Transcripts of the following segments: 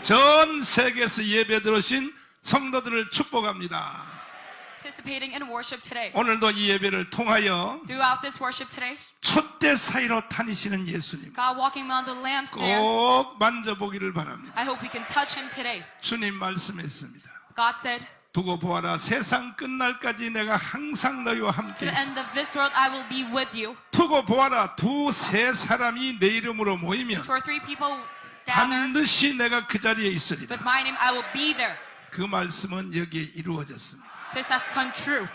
전 세계에서 예배 들으신 성도들을 축복합니다. Participating in worship today. 오늘도 이 예배를 통하여 Throughout this worship today, 촛대 사이로 다니시는 예수님 God walking among the lampstands. 꼭 만져보기를 바랍니다. I hope we can touch him today. 주님 말씀했습니다. God said, 두고 보아라, 세상 끝날까지 내가 항상 너희와 to 함께 the 있어. end of this world, I will be with you. 두고 보아라, 두세 사람이 내 이름으로 모이면 Two or three people gather 반드시 내가 그 자리에 있으리라. with my name, I will be there. 그 말씀은 여기에 이루어졌습니다. This has come true,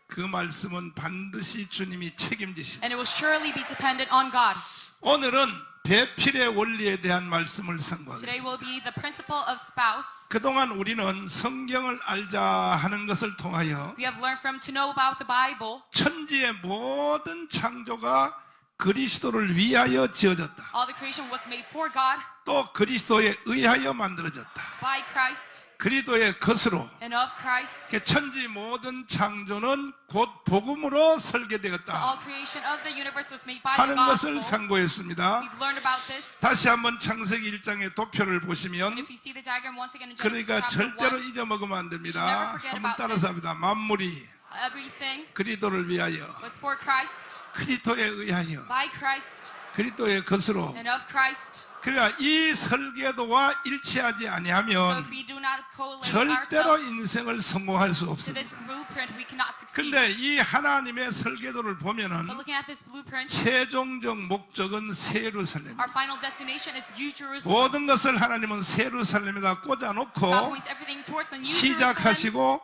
그 말씀은 반드시 주님이 책임지십니다. and it will surely be dependent on God. 오늘은 배필의 원리에 대한 말씀을 Today 선고하겠습니다. will be the principle of spouse. 그동안 우리는 성경을 알자 하는 것을 통하여 We have learned from to know about the Bible. 천지의 모든 창조가 그리스도를 위하여 지어졌다. All the creation was made for God, 또 그리스도에 의하여 만들어졌다. by Christ, 그리스도의 것으로 and of Christ. 천지 모든 창조는 곧 복음으로 So all 설계되었다 creation of the universe was made by the 하는 것을 gospel. 상고했습니다. We've learned about this. 다시 한번 창세기 1장의 도표를 보시면 If you see the diagram once again in Genesis 그러니까 chapter 절대로 1, 잊어먹으면 안 됩니다. Should never forget 한번 about 따라서 this. 합니다. 만물이 everything 그리스도를 위하여 was for Christ, 그리스도에 의하여 by Christ, 그리스도의 것으로. and of Christ. 그러니까 이 설계도와 일치하지 So 아니하면 if we do not correlate 절대로 ourselves 인생을 성공할 수 to 없습니다. this blueprint, we cannot succeed. 근데 이 하나님의 설계도를 보면은 But looking at this blueprint, 최종적 목적은 새 예루살렘. our final destination is New Jerusalem. 모든 것을 하나님은 새 예루살렘에다 God 꽂아놓고 points everything towards the New Jerusalem 시작하시고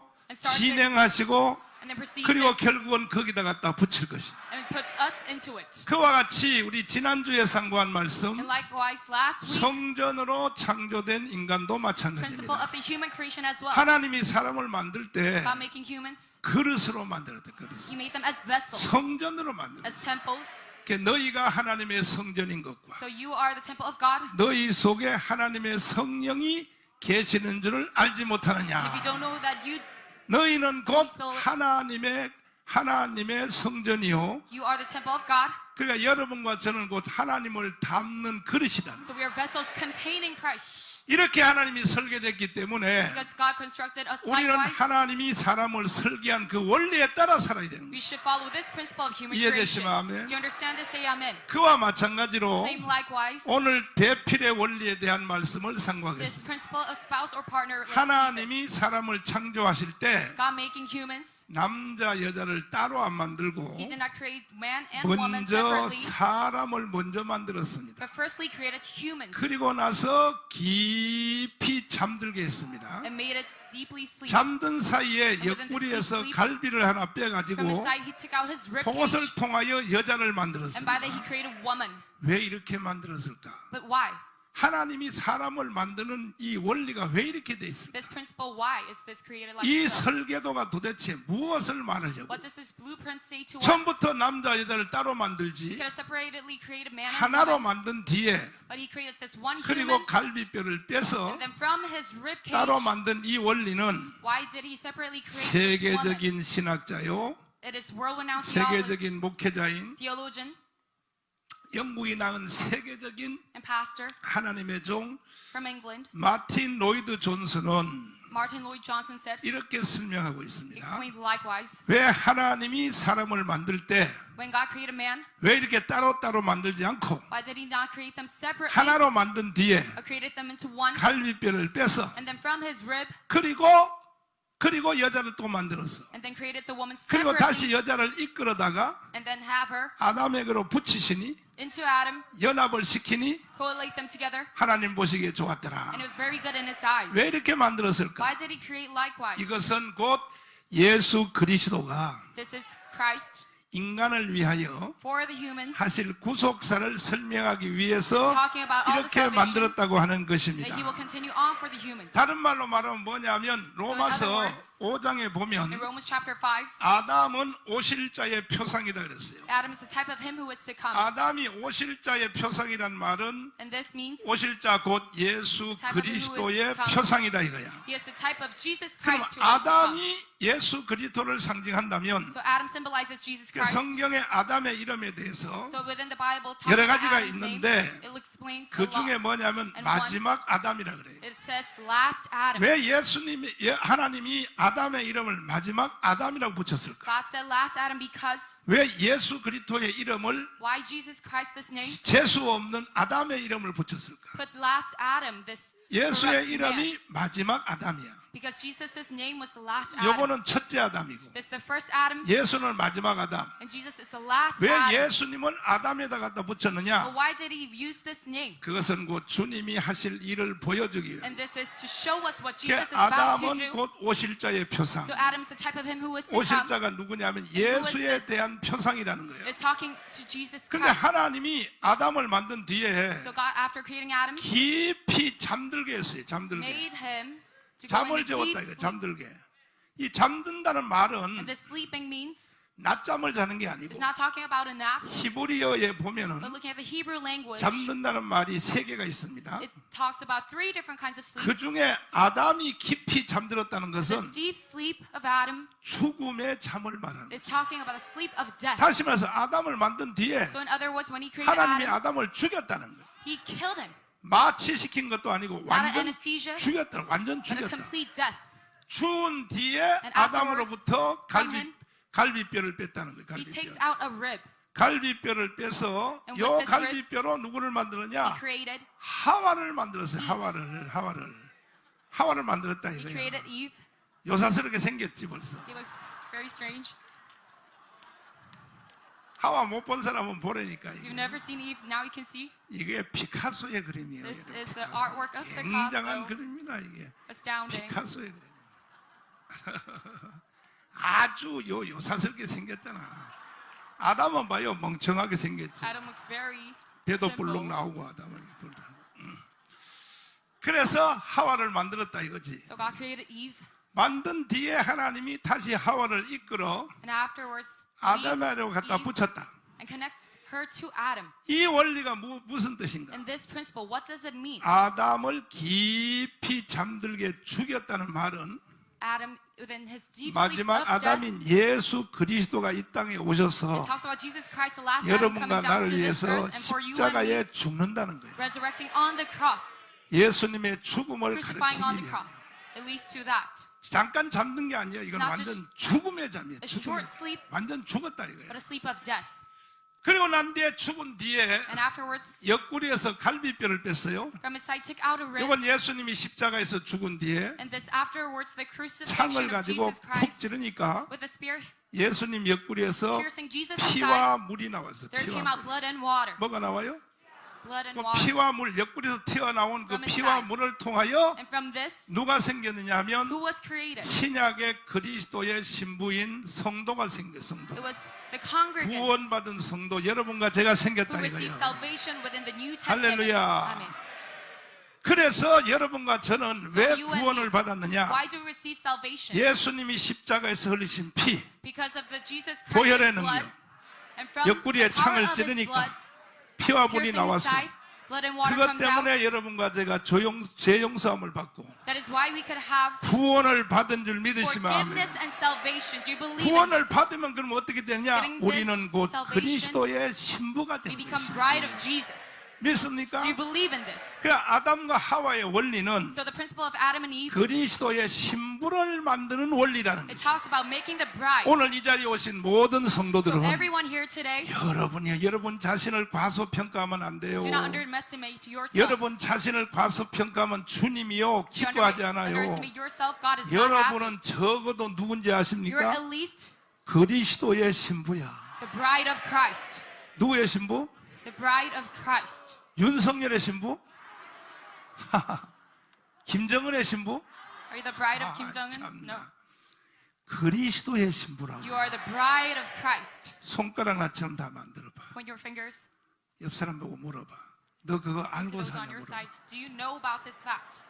진행하시고 and then proceeds 그리고 it 결국은 거기다 갖다 붙일 것이. and puts us into it. 그와 같이 우리 지난주에 상고한 말씀 And likewise, last week, 성전으로 창조된 인간도 principle 마찬가지입니다. of the human creation as well. 하나님이 사람을 만들 때 God making humans, 그릇으로 만들었다. 그릇. He made them as vessels, 성전으로 만들었다. as temples. 너희가 하나님의 성전인 것과 So you are the temple of God. 너희 속에 하나님의 성령이 계시는 줄을 알지 And 못하느냐. if you don't know that 너희는 곧 Spirit. 하나님의 성전이요. you are the temple of God, 그러니까 여러분과 저는 곧 하나님을 담는 그릇이다. so we are vessels containing Christ. 이렇게 하나님이 설계됐기 때문에 Because God constructed us 우리는 likewise, 하나님이 사람을 설계한 그 원리에 따라 살아야 되는 거예요. we should follow this principle of human 이해되시면 creation. 아멘. Do you understand this? Say amen. 그와 마찬가지로 Same likewise, 오늘 배필의 원리에 대한 말씀을 this 상고하겠습니다. principle of spouse or partner. Let's see 하나님이 this. 사람을 창조하실 때 God making humans, 남자 여자를 따로 안 만들고 He did not create man and woman 먼저 separately, 사람을 먼저 만들었습니다. but firstly created humans 그리고 나서 깊이 잠들게 했습니다. and made it deeply sleep. 잠든 사이에 within the 옆구리에서 sleep, 갈비를 하나 From his 빼가지고 side, He took out His rib 그것을 cage, 통하여 여자를 and by 만들었습니다. that He created woman. 왜 이렇게 만들었을까? But why? 하나님이 사람을 만드는 이 원리가 왜 이렇게 돼 있을까? This principle, why is this created like 이 so? 설계도가 도대체 무엇을 말하려고? What does this blueprint say to us? 처음부터 남자 여자를 따로 He 만들지 could have separately created man and 하나로 woman, 만든 뒤에 but He created this one 그리고 human, 갈비뼈를 빼서 and then from His rib cage, 따로 만든 이 원리는 why did He separately create this woman? 세계적인 신학자요, It is world-renowned theologian, 세계적인 목회자인 영국이 낳은 세계적인 and pastor 하나님의 종 from England, 마틴 로이드 존슨은 Martin Lloyd Johnson said, 이렇게 설명하고 있습니다. explained likewise, 왜 하나님이 사람을 만들 때 왜 when God created man, 이렇게 따로따로 만들지 않고 why did He not create them separately, 하나로 만든 뒤에 or created them into one, 갈비뼈를 빼서 and then from His rib, 그리고 여자를 또 만들었어. and then created the woman 그리고 separately, 다시 여자를 이끌어다가 and then have her 아담에게로 붙이시니 into Adam, 연합을 시키니 correlate them together, 하나님 보시기에 좋았더라. and it was very good in His eyes. 왜 이렇게 만들었을까? Why did He create likewise? 이것은 곧 예수 그리스도가 This is Christ 인간을 위하여 for the humans, 하실 구속사를 설명하기 위해서 talking about all the 이렇게 salvation 만들었다고 하는 that 것입니다. He will continue on for the humans. 다른 말로 말하면 뭐냐면 로마서 other words, 5장에 In 보면 Romans chapter 5, 아담은 오실자의 표상이다 그랬어요. Adam is the type of him who is to come. 아담이 오실자의 표상이란 말은 And this means 오실자 곧 예수 그리스도의 표상이다 이거야. he is the type of Jesus 그럼 Christ who is to come. 아담이 예수 그리스도를 상징한다면 So Adam symbolizes Jesus 그 Christ. Christ. 성경의 아담의 이름에 대해서 So within the Bible, 여러 talking about 가지가 Adam's name, 있는데 it explains a 그 중에 lot. 뭐냐면 And 마지막 아담이라 그래요. It says last Adam. 왜 하나님이 아담의 이름을 마지막 아담이라고 붙였을까? God said last Adam because 왜 예수 그리스도의 이름을 why Jesus Christ this name? 재수 없는 아담의 이름을 붙였을까? Put last Adam this 예수의 corrupt man. 이름이 마지막 아담이야. Because Jesus' name was the last Adam. 요거는 첫째 아담이고 This is the first Adam, 예수는 마지막 아담. and Jesus is the last 왜 Adam. 예수님을 아담에다 갖다 But 붙였느냐? why did he use this name? 그것은 곧 주님이 하실 일을 보여주기 위해. And this is to show us what 그러니까 Jesus is about to 아담은 do. 곧 오실 자의 표상. So Adam's the type of him who was to 오실 come. 자가 누구냐면 who is 예수에 this? 대한 표상이라는 거예요. Is talking to Jesus 근데 Christ. 하나님이 아담을 만든 뒤에 So God, after creating Adam, 깊이 잠들게 했어요. 잠들게. made him to go 잠을 into deep 재웠다 이거 sleep. 잠들게. 이 잠든다는 And 말은 this sleeping means 낮잠을 자는 게 아니고 it's not talking about a nap, 히브리어에 but 보면은 looking at the Hebrew language, 잠든다는 말이 세 개가 있습니다. it talks about three different kinds of 그 sleeps. 중에 아담이 깊이 잠들었다는 This 것은 deep sleep of Adam 죽음의 잠을 말하는 거예요. is talking about the sleep of death. 다시 말해서 아담을 만든 뒤에 So in other words, when he created 하나님이 Adam, 아담을 죽였다는 거예요. he killed him. 마취시킨 것도 아니고 Not an 완전 anesthesia, 죽였다. 완전 but a 죽였다. complete death. 죽은 뒤에 And 아담으로부터 from him, 갈비뼈를 뺐다는 거예요. He takes 갈비뼈. out a rib. 갈비뼈를 빼서 And 요 with this rib, 갈비뼈로 누구를 He 만들었냐? created 하와를 만들었어요. 하와를 만들었다 He 이거예요. created Eve. 요사스럽게 생겼지 벌써. He looks very strange. 하와 못 본 사람은 보라니까 If you've 이게. never seen Eve, now you can see. 이게 피카소의 그림이에요. This 이게. is the artwork of 굉장한 Picasso. 그림이다 이게. Astounding. 피카소의 그림. 아주 요사스럽게 생겼잖아. 아담은 봐요 멍청하게 생겼지. Adam looks very 배도 simple. 불룩 나오고 아담은 불다. 그래서 하와를 만들었다 이거지. So God created Eve, 만든 뒤에 하나님이 다시 하와를 이끌어 and afterwards 아담으로 leads 갖다 Eve 붙였다. and connects her to Adam. 이 원리가 무슨 뜻인가? And this principle, what does it mean? 아담을 깊이 잠들게 죽였다는 말은 Adam, within his deep sleep 마지막 of death, 아담인 예수 그리스도가 이 땅에 오셔서 it talks about Jesus Christ, the last Adam, coming 여러분과 down 나를 to this 위해서 earth, and for you and me, 십자가에 죽는다는 거예요. resurrecting on the cross, 예수님의 죽음을 crucifying on 가리키기 the 위해 cross. It leads to that. 잠깐 잠든 게 아니에요. 이건 not 완전 just 죽음의 잠이에요. A 죽음의 short sleep, 완전 죽었다 이거예요. but a sleep of death. 그리고 난 뒤에 죽은 뒤에 And afterwards, 옆구리에서 갈비뼈를 뺐어요. from his side, took out a rib. 이건 예수님이 십자가에서 죽은 뒤에 And this afterwards, the 창을 crucifixion of 가지고 Jesus 푹 Christ 찌르니까 with the spear 예수님 옆구리에서 piercing Jesus' 피와 side, 물이 나왔어. there came 피와 out 물. blood and water. 뭐가 나와요? Blood and 그 water. 피와 물, 옆구리에서 튀어나온 그 From his 피와 side. 물을 통하여 And from this, 누가 생겼느냐 하면 who was created? 신약의 그리스도의 신부인 성도가 생겨. 성도. It was the congregants 구원받은 성도 여러분과 제가 who 생겼다 received 이거예요. salvation within the New Testament. 할렐루야. Amen. 그래서 여러분과 저는 So 왜 you and 구원을 me, 받았느냐? why do we receive salvation? 예수님이 십자가에서 흘리신 피, Because of the Jesus 보혈의 Christ's blood. 능력. And from 옆구리에 the power 창을 of his 찌르니까 blood, 피와 물이 piercing his 나왔어. side, blood and water 그것 comes out. 때문에 여러분과 제가 죄 용서함을 받고 That is why we could have 구원을 받은 줄 믿으시면 아멘. forgiveness and salvation. Do you believe in 구원을 this? 받으면 그럼 어떻게 되냐? Getting 우리는 this 곧 salvation, 그리스도의 신부가 We 되는 become 것이죠. bride of Jesus. 믿습니까? Do you believe in this? 그 아담과 하와의 원리는 So the principle of Adam and Eve, 그리스도의 신부를 만드는 원리라는 it 거예요. talks about making the bride. 오늘 이 자리에 오신 모든 So 성도들은 everyone here today, 여러분 자신을 과소평가하면 안 돼요. do not underestimate yourselves. 여러분 자신을 과소평가하면 주님이요 If you 기뻐하지 않아요. underestimate yourself, God is not happy. 여러분은 적어도 누군지 You're 아십니까? at least 그리스도의 신부야. the bride of Christ. 누구의 신부? The bride of Christ. 윤석열의 신부? 김정은의 신부? Are you the bride of Kim 아, Jong-un? 참나. No. 그리스도의 신부라고. You are the bride of Christ. 손가락 나처럼 다 만들어봐. Point your fingers 옆 사람 보고 물어봐. 너 그거 to 알고 those 사냐 on your 물어봐. side. Do you know about this fact?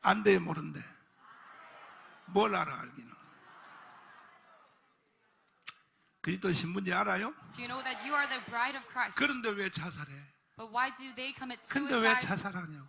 안 돼 모른대. 뭘 알아 알기는. 그리스도 신부인지 알아요? Do you know that you are the bride of Christ? 그런데 왜 자살해? But why do they commit 근데 왜 suicide? 자살하냐고.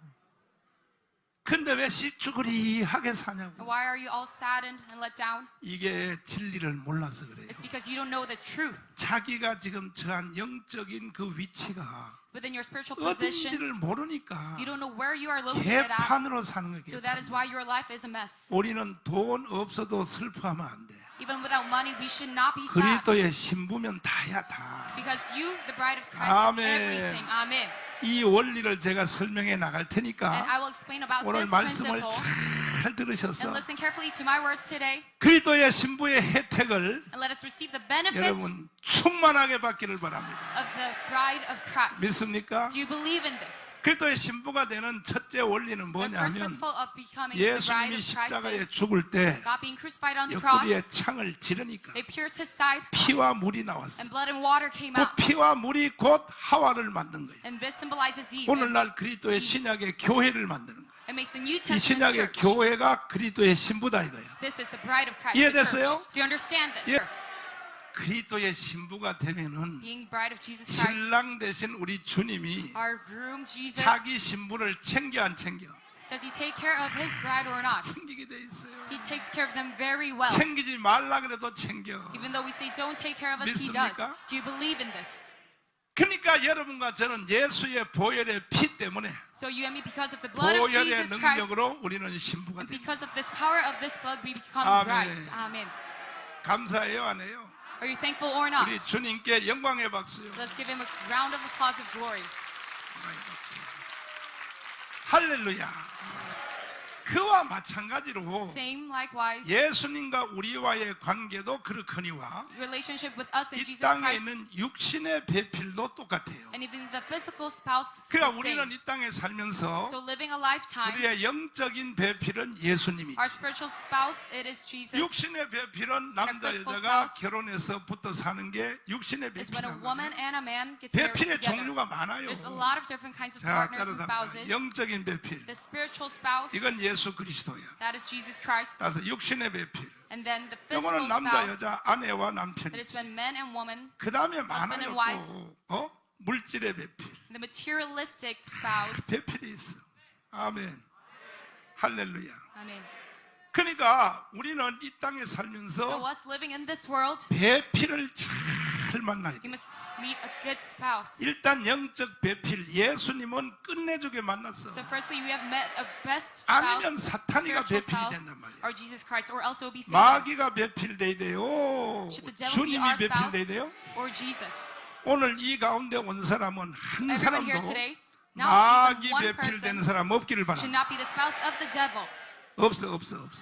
근데 왜 쭈그리하게 사냐고. And why are you all saddened and let down? 이게 진리를 몰라서 그래요. It's because you don't know the truth. 자기가 지금 처한 영적인 그 위치가 Within your spiritual position, 어딘지를 모르니까 you don't know where you are located at. 개판으로 사는 거예요. So that is why your life is a mess. 우리는 돈 없어도 슬퍼하면 안 돼. Even without money, we should not be sad. 그리스도의 신부면 다야 다. Because you, the bride of Christ, 아멘. is everything. Amen. 이 원리를 제가 설명해 나갈 And 테니까 I will explain about 오늘 this 말씀을 principle. 잘 들으셔서 And listen carefully to my words today. 그리스도의 신부의 혜택을 And let us receive the benefit 여러분 충만하게 받기를 바랍니다. of the bride of Christ. 믿습니까? Do you believe in this? 그리스도의 신부가 되는 첫째 원리는 The first 뭐냐면 principle of becoming the bride 예수님이 of Christ 십자가에 is 죽을 때 God being crucified on the 옆구리에 cross. 창을 지르니까 They pierced his side, 피와 물이 나왔어. and blood and water came 그 out. 피와 물이 곧 하와를 만든 거예요. And this symbolizes Eve. 오늘날 그리스도의 신약의 교회를 만드는 거예요. It makes the New 이 Testament 신약의 church. 교회가 그리스도의 신부다 이거예요. This is the bride of Christ. 이해됐어요? The church. Do you understand this? 예. 그리스도의 신부가 되면은 Being bride of Jesus Christ, 신랑 되신 우리 주님이 our groom Jesus, 자기 신부를 챙겨 안 챙겨? does he take care of his bride or not? 챙기게 돼 있어요. He takes care of them very well. 챙기지 말라 그래도 챙겨. Even though we say don't take care of us, he does. 믿습니까? Do you believe in this? 그러니까 여러분과 저는 예수의 보혈의 피 때문에 So you and me, because of the blood of 보혈의 Jesus Christ, 능력으로 우리는 신부가 and 됩니다. because of this power of this blood, we become 아멘. brides. Amen. 감사해요, 안 해요? Are you thankful or not? 우리 주님께 영광의 박수요. Let's give him a round of applause of glory. 할렐루야. 그와 마찬가지로 Same likewise, 예수님과 우리와의 관계도 그렇거니와 relationship with us and 이 Jesus 땅에 Christ, 있는 육신의 배필도 똑같아요. and even the physical spouse is 그러니까 the 우리는 same. 이 땅에 살면서 So living a lifetime, 우리의 영적인 배필은 예수님이죠. our spiritual spouse, it is Jesus. 육신의 배필은 남자 Our physical 여자가 spouse 결혼해서 붙어 사는 게 육신의 is when a 배필이란 woman 말이에요. and a man get married 배필의 together. 종류가 많아요. There's a lot of different kinds of 자, partners and 따라서 spouses. 영적인 배필. The spiritual spouse, 이건 예수 그리스도야. that is Jesus Christ. 따라서 육신의 배필. And then the physical 이거는 남자 spouse, 여자 아내와 that 남편이. is when men and women. 그 다음에 husband 많아요. and wives. 또 물질의 배필. The materialistic spouse. 배필이 있어. 아멘. 할렐루야. Amen. 그러니까 우리는 이 땅에 So 살면서 us living in this world, 배필을 잘 만나야 you 돼. must meet a good spouse. 일단 영적 배필 예수님은 끝내주게 만났어. So firstly, we have met a best 아니면 spouse, 사탄이가 spiritual 배필이 spouse, 된단 말이야. or Jesus Christ, or else it will be Satan. 마귀가 배필돼야 돼요. Should the devil be 주님이 our spouse, 배필돼야 돼요. or Jesus? 오늘 이 가운데 온 사람은 한 Everyone here 사람도 today, not 마귀 even one 배필된 person 사람 없기를 should 바랍니다. not be the spouse of the devil. 없어.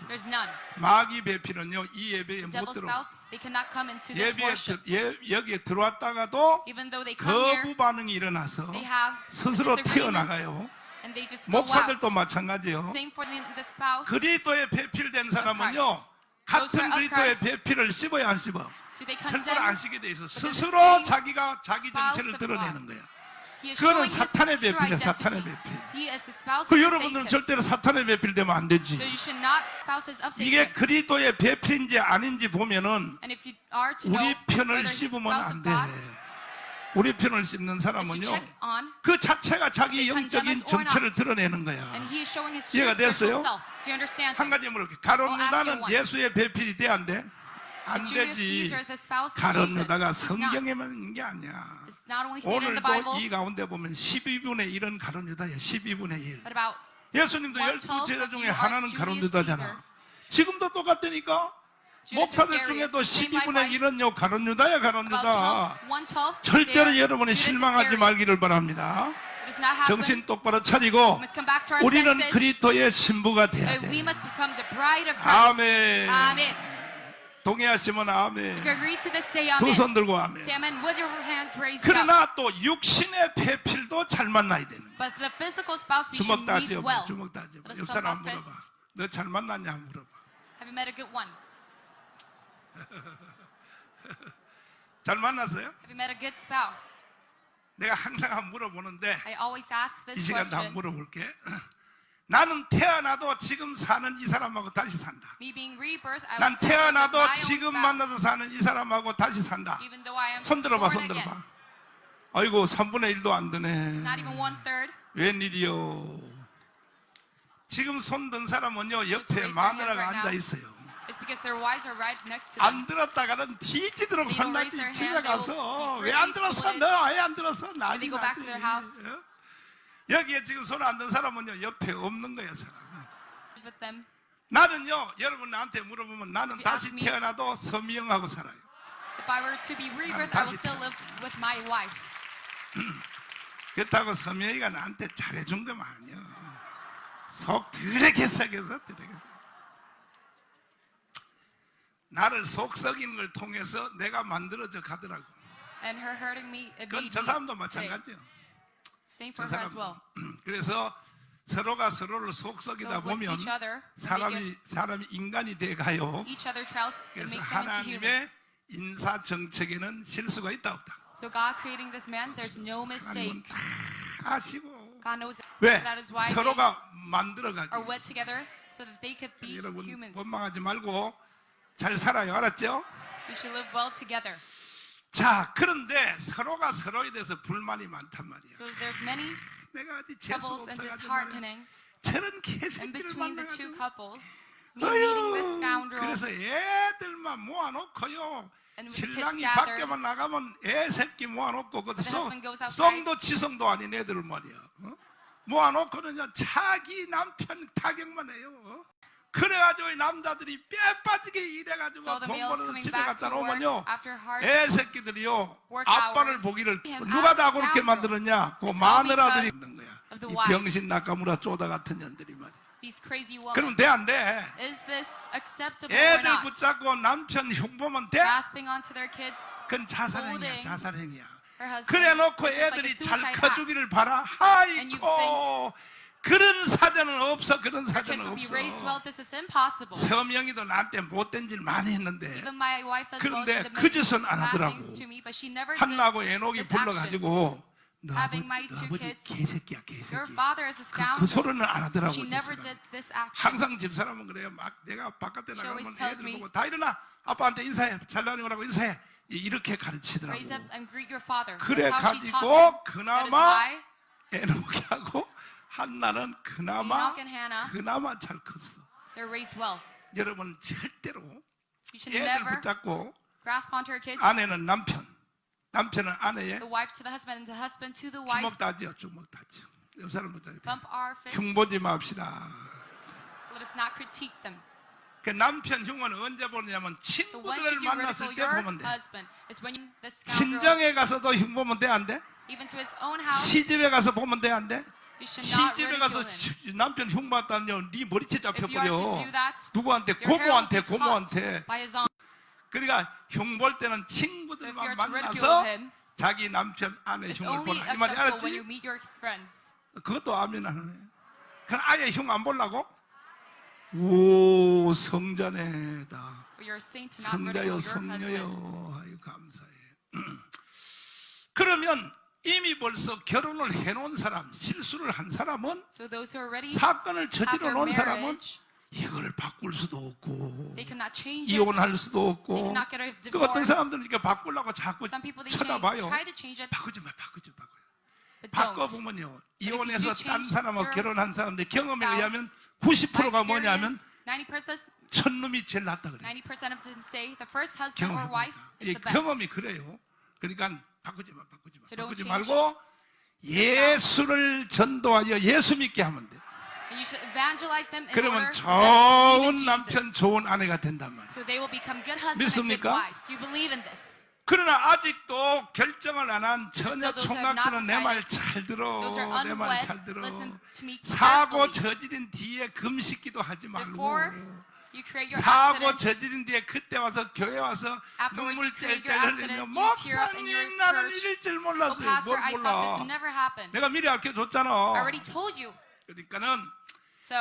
There's none. 마귀 배필은요 이 예배에 못 Devil's 들어. spouse, they cannot come into this 예배에 worship. 여기에 들어왔다가도 Even though they come here, 거부 반응이 일어나서 they have 스스로 disagreement, 튀어나가요. and they just go 목사들도 out. 마찬가지요. Same for the spouse. 그리스도의 배필된 사람은요 Those 같은 who are of 그리스도의 Christ, 배필을 씹어야 안 씹어? Do they 절대로 condemn? 안 씹게 돼 있어. But they're the 스스로 same 자기가 자기 spouse 정체를 of 드러내는 God. 거야. He is 그거는 showing his 사탄의 true 배필이야, identity. 사탄의 배필. He is the spouse 그 of 여러분들은 Satan. 절대로 사탄의 배필되면 안 되지. So you should not spouses of 이게 Satan. 그리스도의 배필인지 아닌지 보면은 And if you are to know 우리 편을 whether he's the 씹으면 spouse 안 of 돼. God, 우리 편을 씹는 is to 사람은요 check on, 그 자체가 자기 They condemn 영적인 us or 정체를 not. 드러내는 거야. and he is showing his 이해가 true spiritual 됐어요? self. Do you understand 한 가지 this? 물어볼게. 가룟 I'll ask you 유다는 one. 예수의 배필이 돼 안 돼? 안 Julius 되지. Caesar, the spouse of 가룟 Jesus, 유다가 is not. 성경에만 있는 게 아니야. It's not only stated in the Bible, 오늘도 이 가운데 보면 12분의 1은 가룟 유다야. 12분의 1. but about 예수님도 1/12 12제자 of 중에 you are 하나는 Julius 가룟 Caesar. 유다잖아. 지금도 똑같다니까. Judas 목사들 Iscariot, 중에도 same 12분의 likewise. 1은요 가룟 유다야, 가룟 About 유다. 1/12, 절대로 they are 여러분이 Judas 실망하지 Iscariot. 말기를 바랍니다. It does not happen. 정신 똑바로 We 차리고 must come back to our 우리는 senses. 그리스도의 신부가 돼야 And we 돼. must become the bride of Christ. 아멘. Amen. 동의하시면 아멘. If you agree to this, say 두 amen. 손 들고 아멘. Say amen with your hands raised up. 그러나 또 육신의 배필도 잘 만나야 되는 거야. But the physical spouse we 주먹 should 다 meet 지어봐. well. 주먹 다 지어봐. Let us 옆 talk 사람 about 물어봐. fist. 너 잘 만났냐 물어봐. Have you met a good one? 잘 만났어요? Have you met a good spouse? 내가 항상 한번 물어보는데 I always ask 이 this 시간도 한번 question. 물어볼게. 나는 태어나도 지금 사는 이 사람하고 다시 산다. Me being rebirth, I 난 will still live with 태어나도 my own 지금 spouse, 만나서 사는 이 사람하고 다시 산다. even though I am 손 들어봐, born 손 again. 들어봐. 아이고 3분의 1도 안 되네. Not even 1/3. 웬일이요? 지금 손 든 사람은요 Those 옆에 who raise their hands 마누라가 right 앉아 now, 있어요. it's because their wives are right next to them. 안 들었다가는 뒤지도록 They don't 혼나지. raise their 집에 hand, they 가서 will be 왜 안 greatly 들었어? scolded. 너 왜 안 들었어? When 난리 they go back 나지. to their house. 어? 여기에 지금 손 안 든 사람은요 옆에 없는 거야 사람. With them. 나는요 여러분 나한테 물어보면 나는 If you 다시 ask me- 태어나도 서미영하고 살아요. If I were to be rebirthed, I will still live with my wife. 그렇다고 서미영이가 나한테 잘해준 거 아니야. 속 더럽게 썩여서 더럽게 썩여. 나를 속 썩이는 걸 통해서 내가 만들어져 가더라고. And her hurting me, it 그건 made 저 me 사람도 today. 마찬가지요. Same 저 for her as 사람도. well. 그래서 서로가 서로를 속 So 썩이다 with 보면 each other, when they give 사람이 인간이 돼 가요. each other trials, it 그래서 makes them into 하나님의 humans. 인사 정책에는 실수가 있다 없다. So God creating this man, there's no 하나님은 mistake. 다 아시고. God knows it. 왜? That is why they 서로가 만들어가기. are wed together so that they could be 여러분 humans. 원망하지 말고 잘 살아요. 알았죠? So we should live well together. 자, 그런데 서로가 서로에 대해서 불만이 많단 말이야. So there's many 내가 어디 재수 troubles and 없어가지고 말이야. disheartening 저런 in 개새끼를 between the two 만나가지고 couples. Me meeting this 어휴, scoundrel. 그래서 애들만 모아놓고요. And when the kids 신랑이 gathered, 밖에만 나가면 애 새끼 모아놓고 그 the husband goes outside. 썽도 치성도 아닌 애들 말이야. 어? 모아놓고는요 자기 남편 타격만 해요. 어? 그래가지고 이 남자들이 뼈 빠지게 일해가지고 So the 돈 males 벌어서 coming 집에 back 갖다 to work 놓으면요 after hard 애 새끼들이요 work 아빠를 hours. 보기를 Him 누가 as a 다 그렇게 scoundrel. 만들었냐? 그 It's all 마누라들이 because 있는 거야. of the 이 wives. 병신 나까무라 쪼다 같은 년들이 말이야. these crazy women. 그러면 돼 안 돼? Is this acceptable or 애들 not? 붙잡고 남편 흉보면 돼? Grasping onto their kids, 그건 자살행위야, Scolding. 자살행위야. her husband. 그래 놓고 This is like 애들이 a 잘 suicide 커주기를 바라. And you 아이고 그런 사전은 없어. 그런 act. Our kids 사전은 will be raised well. 없어. This is impossible. 서명이도 나한테 못된 질 많이 했는데 Even my wife as well. 그런데 She did 그 many 짓은 안 bad 하더라고. things to me, but she never did 한나하고 에녹이 this action. 불러가지고 너 Having my two 아버지 kids, 개새끼야 Your 개새끼. father is a 그 scoundrel. 소리는 안 하더라고. She never 집사람. did this action. 항상 집사람은 그래요. 막 내가 바깥에 She 나가면 always tells 애들 me, 보고 다 일어나. 아빠한테 인사해. 잘 다녀오라고 인사해. 이렇게 가르치더라고. Raise up and greet your father. 그래 That's how she taught 가지고 them. That is 그나마 why 에녹하고 한나는 그나마 Enoch and Hannah, 그나마 잘 컸어. they're raised well. 여러분 절대로 You should 애들 never 붙잡고 grasp onto her kids. 아내는 남편은 아내의 The wife to the husband and the husband to the wife. 주먹 다지요. 주먹 다지요. 옆 사람 붙잡고 Bump our fists. 흉보지 맙시다. Let us not critique them. 그 남편 흉은 언제 보느냐면 So when 친구들을 should you 만났을 ridicule 때 your 보면 돼. husband? Is when the scoundrel, 친정에 가서도 흉보면 돼 안 돼? even to his own house, 시집에 가서 보면 돼 안 돼? you should not 시집에 ridicule 가서 him. 남편 흉 봤다면 네 머리채 If you are 잡혀버려. to do that, 누구한테? your hair will 고모한테 be caught 고모한테. by his own. 그러니까 흉 볼 때는 So if you 친구들만 are to ridicule 만나서 him, 자기 남편 아내 it's 흉을 only 보라 이 말이 acceptable when you 알았지? meet your friends. 그것도 아멘 하네. 그럼 아예 흉 안 보려고? 오 성자네다. Or you're a saint to not 성자여 ridicule your husband. 성녀여 아유 감사해. 그러면 이미 벌써 결혼을 해놓은 사람 실수를 한 사람은 So those who are ready 사건을 저질러 after 놓은 사람은 marriage, 이걸 바꿀 수도 없고 they cannot change it. 이혼할 수도 They 없고 cannot get a 그 어떤 divorce. 사람들은 이렇게 바꾸려고 자꾸 Some people they 쳐다봐요. try to change it, 바꾸지 마 바꾸지 마. but don't. 바꿔보면요 if you 이혼해서 do 딴 change 사람하고 your 결혼한 사람들 경험에 spouse, 의하면 My 90%가 뭐냐면 experience, 90% 첫놈이 제일 낫다 그래. 90% of them say the first husband or wife is 이 the best. 경험이 그래요. 그러니까 바꾸지 마 So don't 바꾸지 change. 말고 예수를 전도하여 예수 믿게 하면 돼. And you should evangelize them in 그러면 order for them to believe in 좋은 남편, Jesus. 좋은 아내가 된단 말이야. So they will become good husbands and good 믿습니까? wives. Do you believe in this? 그러나 아직도 결정을 안 한 처녀 those who have 총각들은 not 내 말 decided, 잘 들어. those who are 내 말 unwed, 잘 들어. listen to me 사고 carefully. 저지른 뒤에 금식기도 하지 말고. Before you create your 사고 accident, 저지른 뒤에 그때 와서 교회 와서 Afterwards 눈물 you create 찔찔 your 흘리며 accident, you tear up in your 목사님 나는 church. 이럴 줄 oh, 몰랐어요. pastor, 뭘 I thought this 몰라. would never happen. 내가 미리 알려줬잖아. I already told you. 그러니까는 So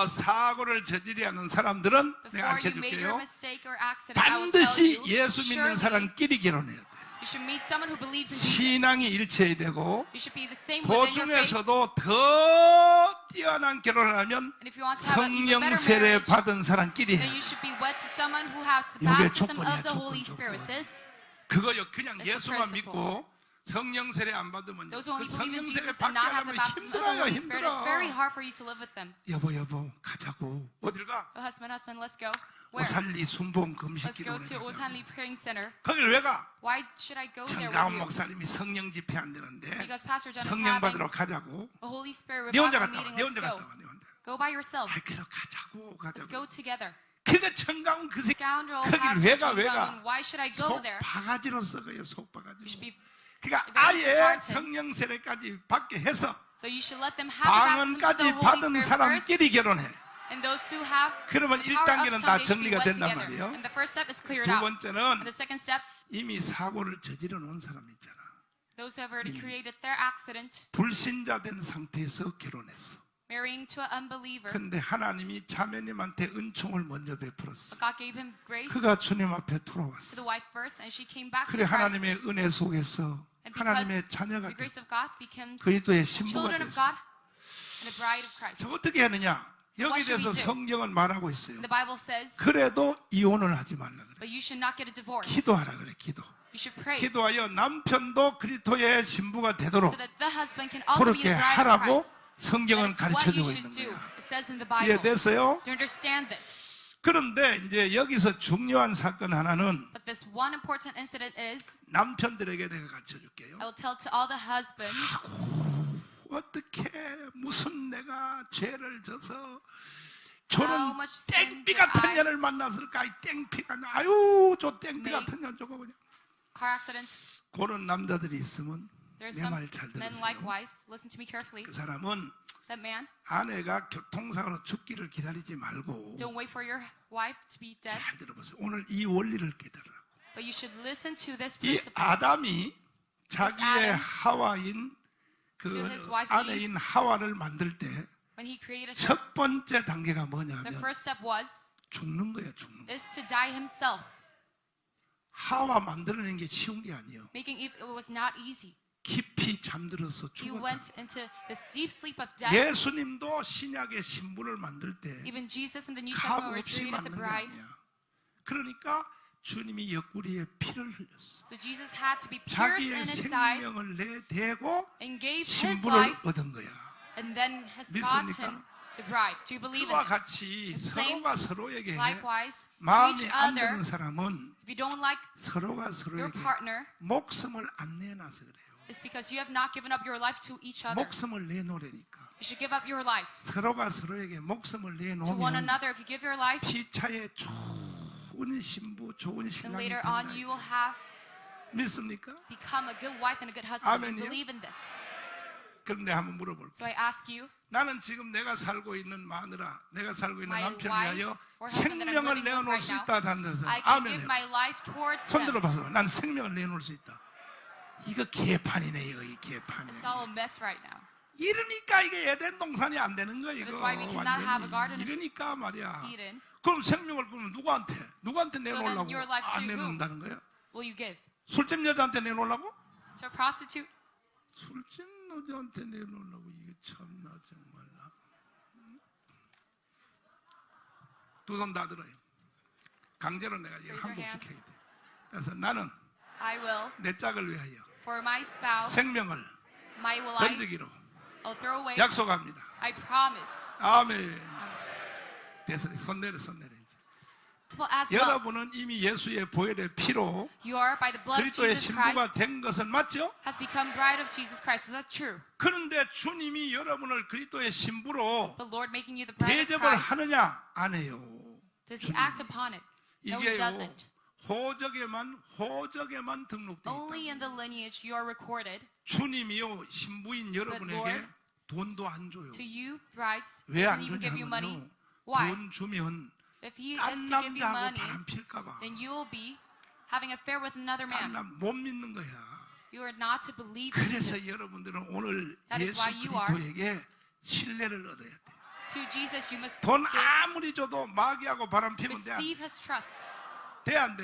사고를 저지르지 않는 사람들은 내가 before you made 알려줄게요. your mistake or accident, I will tell 반드시 you, 예수 믿는 surely 사람끼리 결혼해야 돼. you should meet someone who believes in Jesus. 신앙이 일치해야 되고 You should be the same 그 within your faith. 중에서도 더 뛰어난 결혼을 하면 And if you want to have an even 성령 better 세례 marriage, 받은 사람끼리 then 해야 돼. you should be wed to someone who has the 이게 baptism 조건이야, of the 조건, Holy 조건. Spirit. This 그거요 그냥 It's a 예수만 principle. 믿고 성령 세례 안 받으면 Those who 그 only believe in 성령 세례 Jesus 받게 and not have the 하려면 baptism of the 힘들어요. Holy Spirit, it's very 힘들어. hard for you to live with them. 여보 가자고. 어딜 가? Oh, husband, let's go. Where? 오살리 순봉 금식 Let's go 기도원에 to 가자고. Osanli Praying Center. 거길 왜 가? Why should I go there 정가운 with you? 목사님이 성령 집회 안 되는데 Because Pastor John is 성령 having 받으러 가자고. a Holy Spirit 네 혼자 revival 갔다 와. meeting. 네 Let's 혼자 go. 갔다 와. 네 혼자. Go by yourself. 아이 그래 가자고 Let's go together. 그거 정가운 그 새끼 Scoundrel 거길 Pastor 왜 가? John 왜 가? Gowin, why should I go there? 속바가지로 썩어요. You should 속바가지. be, 그러니까 very 아예 disheartened. 성령 세례까지 받게 해서 so you should let them have the baptism of 방언까지 the Holy 받은 Spirit first, 사람끼리 결혼해. and those who have 그러면 the power of 1단계는 다 tongue, they should be 정리가 led 된단 together. 말이에요. And the first step is cleared 두 out. 번째는 And the second step, 이미 사고를 저지러 놓은 사람이 있잖아. those who have already created their accident, 불신자 된 상태에서 결혼했어. marrying to an unbeliever. 근데 하나님이 자매님한테 은총을 먼저 베풀었어. But God gave him grace 그가 주님 앞에 to 돌아왔어. the wife first, and she came back 그래 to Christ. 하나님의 은혜 속에서 And 하나님의 because 자녀가 the 돼. grace of God becomes 그리스도의 신부가 children of 됐어. God and a bride of Christ. 저 어떻게 하느냐? So what 여기 should we 대해서 do? 성경은 말하고 있어요. The Bible says, 그래도 이혼을 하지 말라 그래. but you should not get a divorce. 기도하라 그래. 기도. You should pray 기도하여 남편도 그리스도의 신부가 되도록 so that the husband can also be 그렇게 the bride of 하라고 Christ. 성경은 That is 가르쳐 what you 주고 should 있는 do. 거야. It says in the Bible. 이해됐어요? Do you understand this? 그런데 이제 여기서 중요한 사건 하나는 But this one important incident is, 남편들에게 내가 가르쳐 줄게요. I will tell to all the husbands, 어떻게 무슨 내가 죄를 져서 How 저런 much sin 땡비 did 같은 I 년을 만났을까? 이 땡피가 아유 저 땡비 make? 같은 년 저거 그냥 car accident. 그런 남자들이 있으면 There's 내 some 말 잘 men 들으세요. likewise. Listen to me carefully. 그 사람은 That man, 아내가 교통사고로 죽기를 기다리지 말고 don't wait for your wife to be dead, 잘 들어보세요. 오늘 이 원리를 깨달으라고. but you should listen to this 이 principle. 아담이 자기의 Adam, 하와인 그 to his wife 아내인 하와를 만들 때 When he created her, 첫 번째 단계가 the 뭐냐면 first step was 죽는 거야. 죽는 거. is to die himself. 하와 만들어낸 게 쉬운 게 아니에요. Making Eve, it was not easy. 깊이 잠들어서 He 죽었다. went into this deep sleep of death. 예수님도 신약의 신부를 만들 때 Even Jesus in the New 값 Testament were 없이 created the 만든 게 bride. 아니야. 그러니까 주님이 옆구리에 피를 흘렸어. So Jesus had to be pierced 자기의 in his side 생명을 내대고 and gave his 신부를 life, 얻은 거야. and then has 믿습니까? gotten the bride. Do you believe in 그와 this? 같이 The same, 서로가 서로에게 likewise, to 마음이 each 안 other. 드는 사람은 If you don't like 서로가 your 서로에게 partner, 목숨을 안 내놔서 그래요. it's because you have not given up your life to each other. 목숨을 내놓으니까 You should give up your life 서로가 서로에게 목숨을 to one 내놓으면 another. If you give your life, 피차에 좋은 신부, 좋은 then 신랑이 later 된다. on you will have 믿습니까? become a good wife and a good husband. Do you 아멘이요? believe in this? 그럼 내가 한번 물어볼게. So I ask you, 나는 지금 내가 살고 있는 마누라, 내가 살고 있는 My 남편을 wife 위하여 or husband that I'm 생명을 living with 내어놓을 right 수 now, 있다 하는 사람 I can give 아멘. my life towards 손 them. 들어봐서 난 생명을 내놓을 수 있다. 이거 개판이네 이거 이 개판이네. It's all a mess right now. 이러니까 이게 에덴 동산이 안 되는 거야 이거. That's why we cannot have a garden 완전히. 이러니까 말이야. Eden. 그럼 생명을 그러면 누구한테 then 내놓으려고 your life to 안 who? 내놓는다는 거야? Will you give? 술집 여자한테 내놓으려고? To a prostitute? 술집 여자한테 내놓으려고 이게 참나 정말라. 두 손 다 들어요. 강제로 내가 이걸 Raise your 항복시켜야 돼. 그래서 나는 I will. 내 짝을 위하여 For my spouse, 생명을 my life, 던지기로 I'll throw away. 약속합니다. I promise. 아멘. 됐어. 손 내려 손 내려. 이제. As well, 여러분은 이미 예수의 보혈의 피로 you are by the blood of 그리스도의 Jesus 신부가 Christ 된 것은 맞죠? has become bride of Jesus Christ. Is that true? 그런데 주님이 여러분을 그리스도의 신부로 The Lord making you the bride of 대접을 Christ. 하느냐 안 해요. Does He act upon it? No, He 이게요 doesn't. 호적에만 등록돼 Only 있다. in the lineage you are recorded. 주님이요 신부인 여러분에게 Lord, 돈도 안 줘요. To you, brides, 왜 doesn't 안 even give you money. 주냐면요. Why? 돈 주면 If He 딴 is to give you 남자하고 money, 바람 필까봐 then you will be having an affair with another 딴 man. 남 못 믿는 거야. You are not to believe in 그래서 Jesus. 여러분들은 오늘 That is 예수 why you are- 그리스도에게 신뢰를 얻어야 돼. To Jesus, you must 돈 give, 아무리 줘도 마귀하고 바람 피면 돼 안 돼? receive His trust. 돼 안 돼?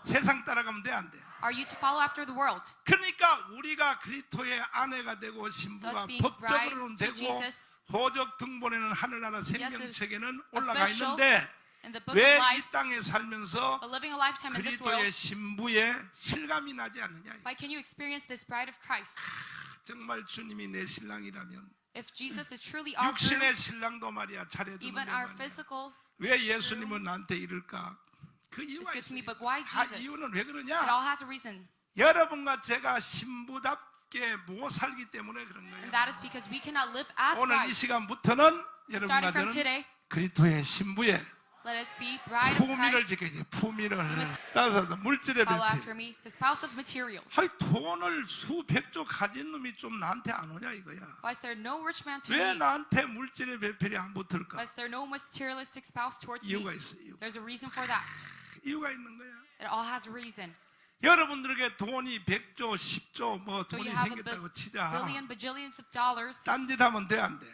세상 따라가면 돼 안 돼? Are you to follow after the world? 그러니까 우리가 그리스도의 아내가 되고 So 신부가 as being 법적으로는 bride to 되고 Jesus, 호적 등본에는 하늘나라 it's 생명책에는 올라가 official. 있는데 in the book 왜 of 이 life, 땅에 살면서 but living a lifetime in this world, 그리스도의 신부의 실감이 나지 않느냐? why can you experience this bride of Christ? 정말 주님이 내 신랑이라면 If Jesus is truly our groom, 육신의 신랑도 말이야 잘해주는데 even our 말이야. physical, 왜 예수님은 나한테 이럴까? 그 is 이유가 good to me, 있어요. but why 다 Jesus? 이유는 왜 It 그러냐? all has a reason. 여러분과 제가 신부답게 못 살기 때문에 그런 거예요. And that is because we cannot live as 오늘 이 brides. 시간부터는 So 여러분과 starting from 저는 today, 그리스도의 신부의 let us be bride of 품위를 Christ. 지켜야 돼. 품위를. must 따라서 물질의 Follow 배필. after me, the spouse of materials. 하이 돈을 수백조 가진 놈이 좀 나한테 안 오냐 이거야. Why is there no rich man to 왜 me? 나한테 물질의 배필이 안 붙을까? Why is there no materialistic spouse towards me? 이유가 있어. 이유가. There's a reason for that. 이유가 있는 거야. It all has a reason. 여러분들에게 돈이 100조, 10조 뭐 So 돈이 you have a 생겼다고 치자. billion, bajillions of dollars. 딴짓하면 돼 안 돼?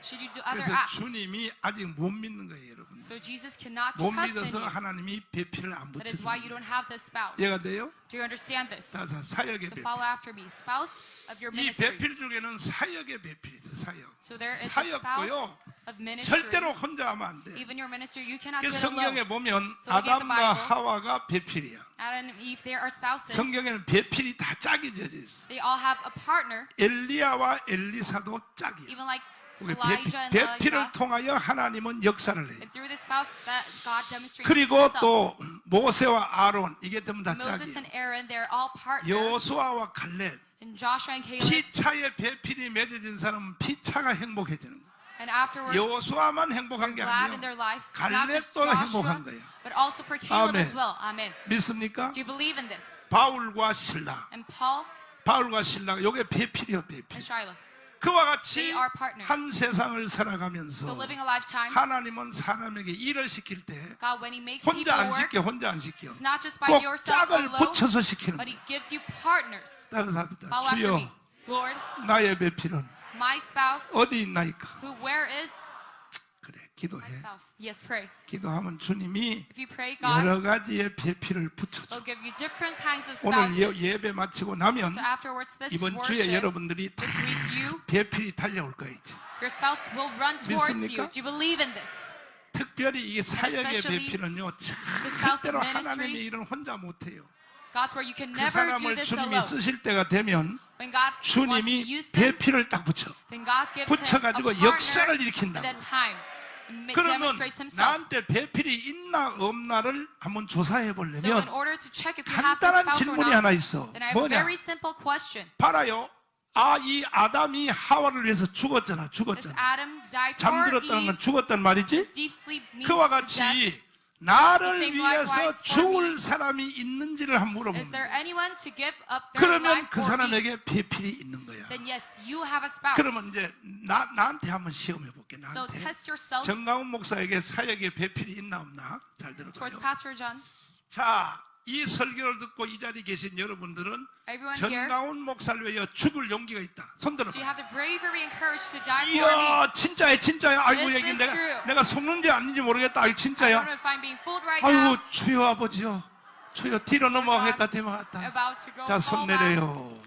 Should you do other 그래서 acts? 주님이 아직 못 믿는 거예요, 여러분. So Jesus cannot 못 trust in 믿어서 you. 하나님이 배필을 안 That is why you 붙여주는 don't have this spouse. 이해가 돼요? Do you understand this? 자, 사역의 So 배필. follow after me. Spouse of your 이 ministry. 배필 중에는 사역의 배필이 있어, 사역. So there is a 사역도요, spouse of ministry. 절대로 혼자 하면 안 돼. Even your ministry, you cannot 그 do it alone. 성경에 보면 So look at the 아담과 Bible. 하와가 배필이야. Adam and Eve, they are spouses. 성경에는 배필이 다 짝이 져져 있어. They all have a partner, 엘리야와 엘리사도 짝이야. even like 그게 Elijah and 배필을 Elisha. 통하여 하나님은 역사를 해요. And through the spouse that God demonstrates 그리고 himself. 또 모세와 아론 이게 전부 다 Moses 짝이에요. and Aaron, they're all partners. 여호수아와 갈렙 And Joshua and Caleb. 피차에 배필이 맺어진 사람은 피차가 행복해지는 거예요. And afterwards, 여호수아만 행복한 게 glad in their 아니에요. life. It's not just 갈렙도 Joshua, 행복한 거예요. but also for Caleb 아멘. as well. Amen. 믿습니까? Do you believe in this? 바울과 신라, And Paul 바울과 신라 요게 배필이요, 배필. and Shiloh. 그와 같이 They are partners. 한 세상을 So 살아가면서 living a lifetime, 하나님은 사람에게 일을 시킬 때 God, when He makes 혼자 people 안 work, 시켜, 혼자 안 시켜. it's not just by 꼭 yourself 짝을 alone, 붙여서 시키는 but 거예요. He gives you partners. 따라서 합니다. Follow after me. 주여, Lord, 나의 배필은 my spouse, 어디 있나이까? where is 그래, my 기도해. spouse? Yes, pray. 기도하면 주님이 If you pray, God 여러 가지의 배필을 붙여줘. will give you different kinds of 오늘 spouses. 예배 마치고 나면 So afterwards, this 이번 주에 worship, 여러분들이 다 this week, you, 배필이 달려올 거예요. 이제. your spouse will run towards you. 믿습니까? Do you believe in this? 특별히 이 사역의 especially 배필은요, spouse of 절대로 ministry, 하나님의 일은 혼자 못해요. God's where you can 그 never do 사람을 this 주님이 alone. 쓰실 때가 되면 When God wants to 주님이 use them, 배필을 딱 붙여. then God gives him a 붙여가지고 partner 역사를 at 일으킨다고. that time. And 그러면 demonstrates himself. 나한테 배필이 있나 없나를 한번 조사해 So in 보려면 order to check if you have this 간단한 spouse or 질문이 하나 not, 있어. then I have a 뭐냐? very simple question. 봐라요. 이 아담이 하와를 위해서 죽었잖아. As 죽었잖아. Adam died for 잠들었다는 Eve, 건 죽었단 말이지. this deep sleep means 그와 death. 같이 나를 Same 위해서 likewise for 죽을 me. 사람이 있는지를 한번 Is 물어보면 there anyone to give up their 그러면 life 그 for me? 사람에게 배필이 있는 거야. Then yes, you have a spouse. 그러면 이제 나한테 한번 시험해 볼게. So 나한테. test yourselves 정강훈 목사에게 사역에 배필이 있나 없나? 잘 towards 들어봐요. Pastor John. 자, 이 설교를 듣고 이 자리에 계신 여러분들은 Everyone here, 정강훈 목사를 위하여 죽을 용기가 있다. 손 들어봐. do you have the bravery and courage to die for me? 이야, 진짜야, 진짜야. 아이고, Is 얘기 this true? 내가 속는지 아닌지 모르겠다. 아이고, I don't 진짜야. know if I'm being fooled right 아이고, now. 주여 아버지요. 주여 뒤로 넘어가겠다, 대망했다. About to go 자, 손 fall back. 내려요.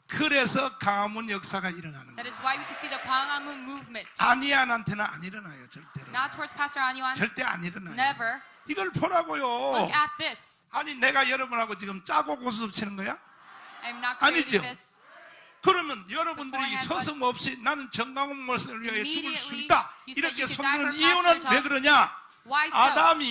그래서 강화문 역사가 일어나는 That 거예요. is why we can see the Gwangamun movement. 아니안한테는 안 일어나요, 절대로. Not towards Pastor Anyuan. 절대 안 일어나요. Never. 이걸 보라고요. Look at this. 아니, 내가 여러분하고 지금 짜고 고스톱 치는 거야? I'm not 아니죠. creating this. 그러면 여러분들이 Beforehand, 서슴없이 나는 정강훈 목사를 위하여 죽을 수 Immediately, 있다. you said 이렇게 you could die 속는 for 이유는 Pastor John. 왜 그러냐? Why so? 아담이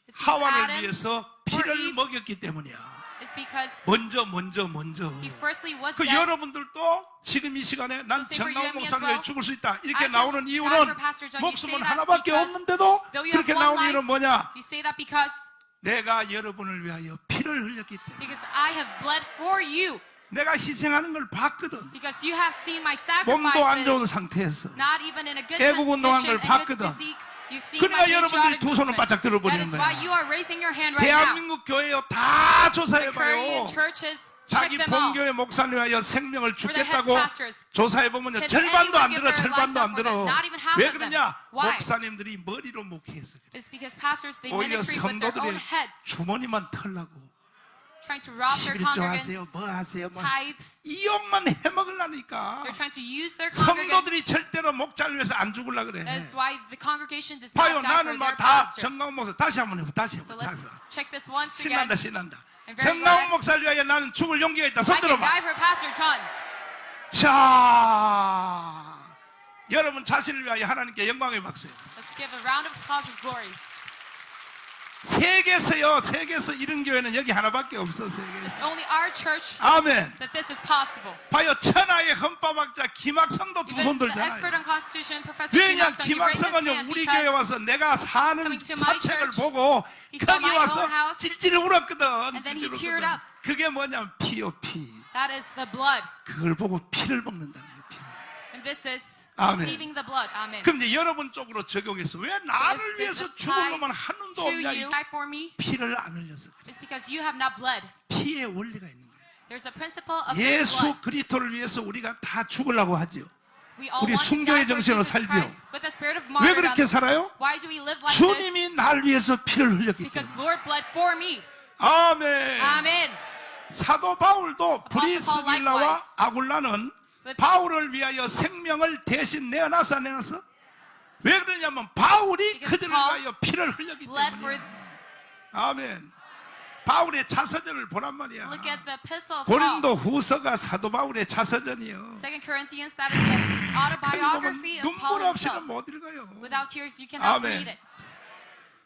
It's because 하와를 Adam 위해서 for 피를 Eve 먹였기 때문이야. It's because 먼저. he firstly was 그 dead. 여러분들도 지금 이 시간에 난 So say for you 정강훈 and me as 목사를 위해 well. 죽을 수 있다. 이렇게 I can 나오는 die 이유는 for Pastor John. You 목숨은 say that 하나밖에 because 없는데도 though you 그렇게 have one 나온 life, 이유는 뭐냐? You say that because 내가 여러분을 위하여 피를 흘렸기 때문에 I have bled for you. 내가 희생하는 걸 봤거든. Because you have seen my 몸도 안 좋은 sacrifices. 상태에서. Not even in a good 애국 운동한 condition 걸 and good 봤거든. physique. You've seen 그러니까 my 여러분들이 patriotic 두 손을 movement. 바짝 들어버리는 That is why 거야. you are raising your hand right now. 대한민국 교회요 다 The 조사해봐요. Korean churches, check 자기 them all. 본교회 목사를 위하여 생명을 For the head 죽겠다고 pastors. 조사해보면요 Can 절반도 안 anyone 들어. give their 절반도 안 lives up for 들어. them? Not even half 왜 of them. 그러냐? Why? 목사님들이 머리로 목회해서 그래. It's because pastors, they 오히려 ministry with their own 성도들의 heads. 주머니만 털라고. trying to rob their 11조 하세요, congregants, 뭐 하세요, 뭐 tithe. 이 욕만 해먹으려니까. They're trying to use their 성도들이 congregants. 절대로 목자를 위해서 안 죽으려 그래. That's why the congregation does 봐요, not die for 나는 their 뭐다 pastor. 정강 목사 다시 한번 해봐, 다시 So 해봐. let's check this once again. 신난다, 신난다. I'm very 정강 glad. 목사를 위하여 나는 죽을 용기가 있다. 손 I can 들어봐. die for Pastor John. 자, 여러분 자신을 위하여 하나님께 영광의 박수요. Let's give a round of applause of glory. 세계에서 이런 교회는 여기 하나밖에 없어. 세계에서. It's only our church 아멘. that this is possible. 봐요, 천하의 헌법학자 김학성도 두 손 Even the expert 들잖아요. on Constitution, Professor 왜냐, Kim Il-sung, he raised his 김학성은요 hand 우리 교회 because 와서 내가 사는 coming to my 사책을 church, 보고 he saw 거기 my 와서 own house, 질질 울었거든. and then he 질질 teared 울었거든. up. 그게 뭐냐면 피요, 피. that is the blood. 그걸 보고 피를 먹는다는 거예요. 피. And this is 아멘. receiving the blood. Amen. 그럼 이제 여러분 쪽으로 적용해서 왜 So 나를 if this 위해서 죽을 applies 놈은 한 놈도 to 없냐? you, 이 die for me, 피를 안 흘려서 그래. it's because you have not bled. 피의 원리가 있는 거예요. There's a principle of this 예수 blood. 그리스도를 위해서 우리가 다 죽으려고 하죠. We all 우리 want to 순교의 die for 정신으로 Jesus 살지요. Christ with the spirit of 왜 그렇게 martyrdom. 살아요? Why do we live like this? 주님이 날 위해서 피를 흘렸기 Because 때문에. Lord bled for me. 아멘. Amen. 사도 바울도 Apostle Paul 브리스길라와 likewise. 아굴라는 With- 바울을 위하여 생명을 대신 내어놨어, 안 내놨어? 왜 그러냐면 바울이 Because 그들을 Paul 위하여 피를 흘렸기 bled for. 때문에. 아멘. 바울의 자서전을 보란 말이야. Look at the epistle of Paul. 고린도 후서가 사도 바울의 자서전이요. 2 Corinthians, that is the autobiography of Paul 눈물 없이는 himself. 못 읽어요. Without tears, you cannot 아멘. read it.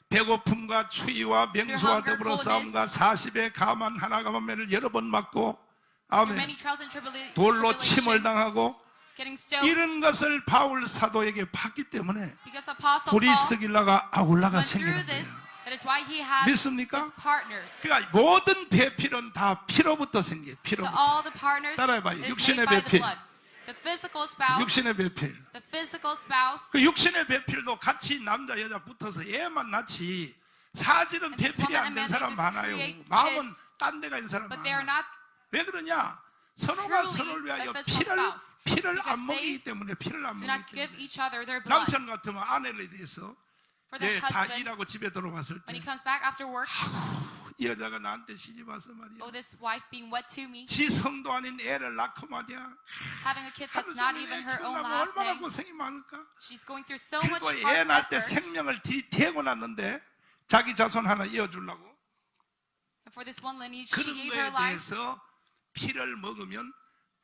배고픔과 추위와 맹수와 hunger, 더불어 coldness. 싸움과 40의 가만 하나가 만매를 여러 번 맞고 Through 아멘. many trials and 돌로 침을 tribulation, 당하고 getting stoned. 이런 것을 바울 사도에게 봤기 때문에 Because Apostle Paul 브리스길라가 아굴라가 went through 생기는 거예요. this, that is why he had 믿습니까? his partners. 그러니까 모든 배필은 다 피로부터 생겨요. So 피로부터. all the partners 따라해봐요. is 육신의 made by the 배필. blood. The physical spouse, 육신의 배필. the physical spouse, 그 육신의 배필도 같이 남자 여자 붙어서 애만 낳지 사실은 And this 배필이 woman 안 and 된 man, 사람 they just 많아요. create 마음은 kids, 딴 데가 있는 사람 but they are 많아. not 왜 그러냐? 서로가 truly 서로를 위하여 a physical spouse. 피를 Because 안 먹이기 they 때문에 피를 안 do not 먹이기 give 때문에 each other their blood. 남편 같으면 아내를 대해서 For the 다 husband, 일하고 집에 들어왔을 when he 때 comes back after work, 이 여자가 나한테 시집 와서 말이야 oh, this wife being wet to me, 지 성도 아닌 애를 낳고 말이야 having a kid 하루 that's not 종일 even 애 her own 키우려고 last 얼마나 name, 고생이 많을까. she's going through so much 그리고 hard 애 낳을 때 effort. 생명을 대고 났는데 자기 자손 하나 이어주려고 And for this one lineage, she 그런 gave 거에 her life. 대해서 피를 먹으면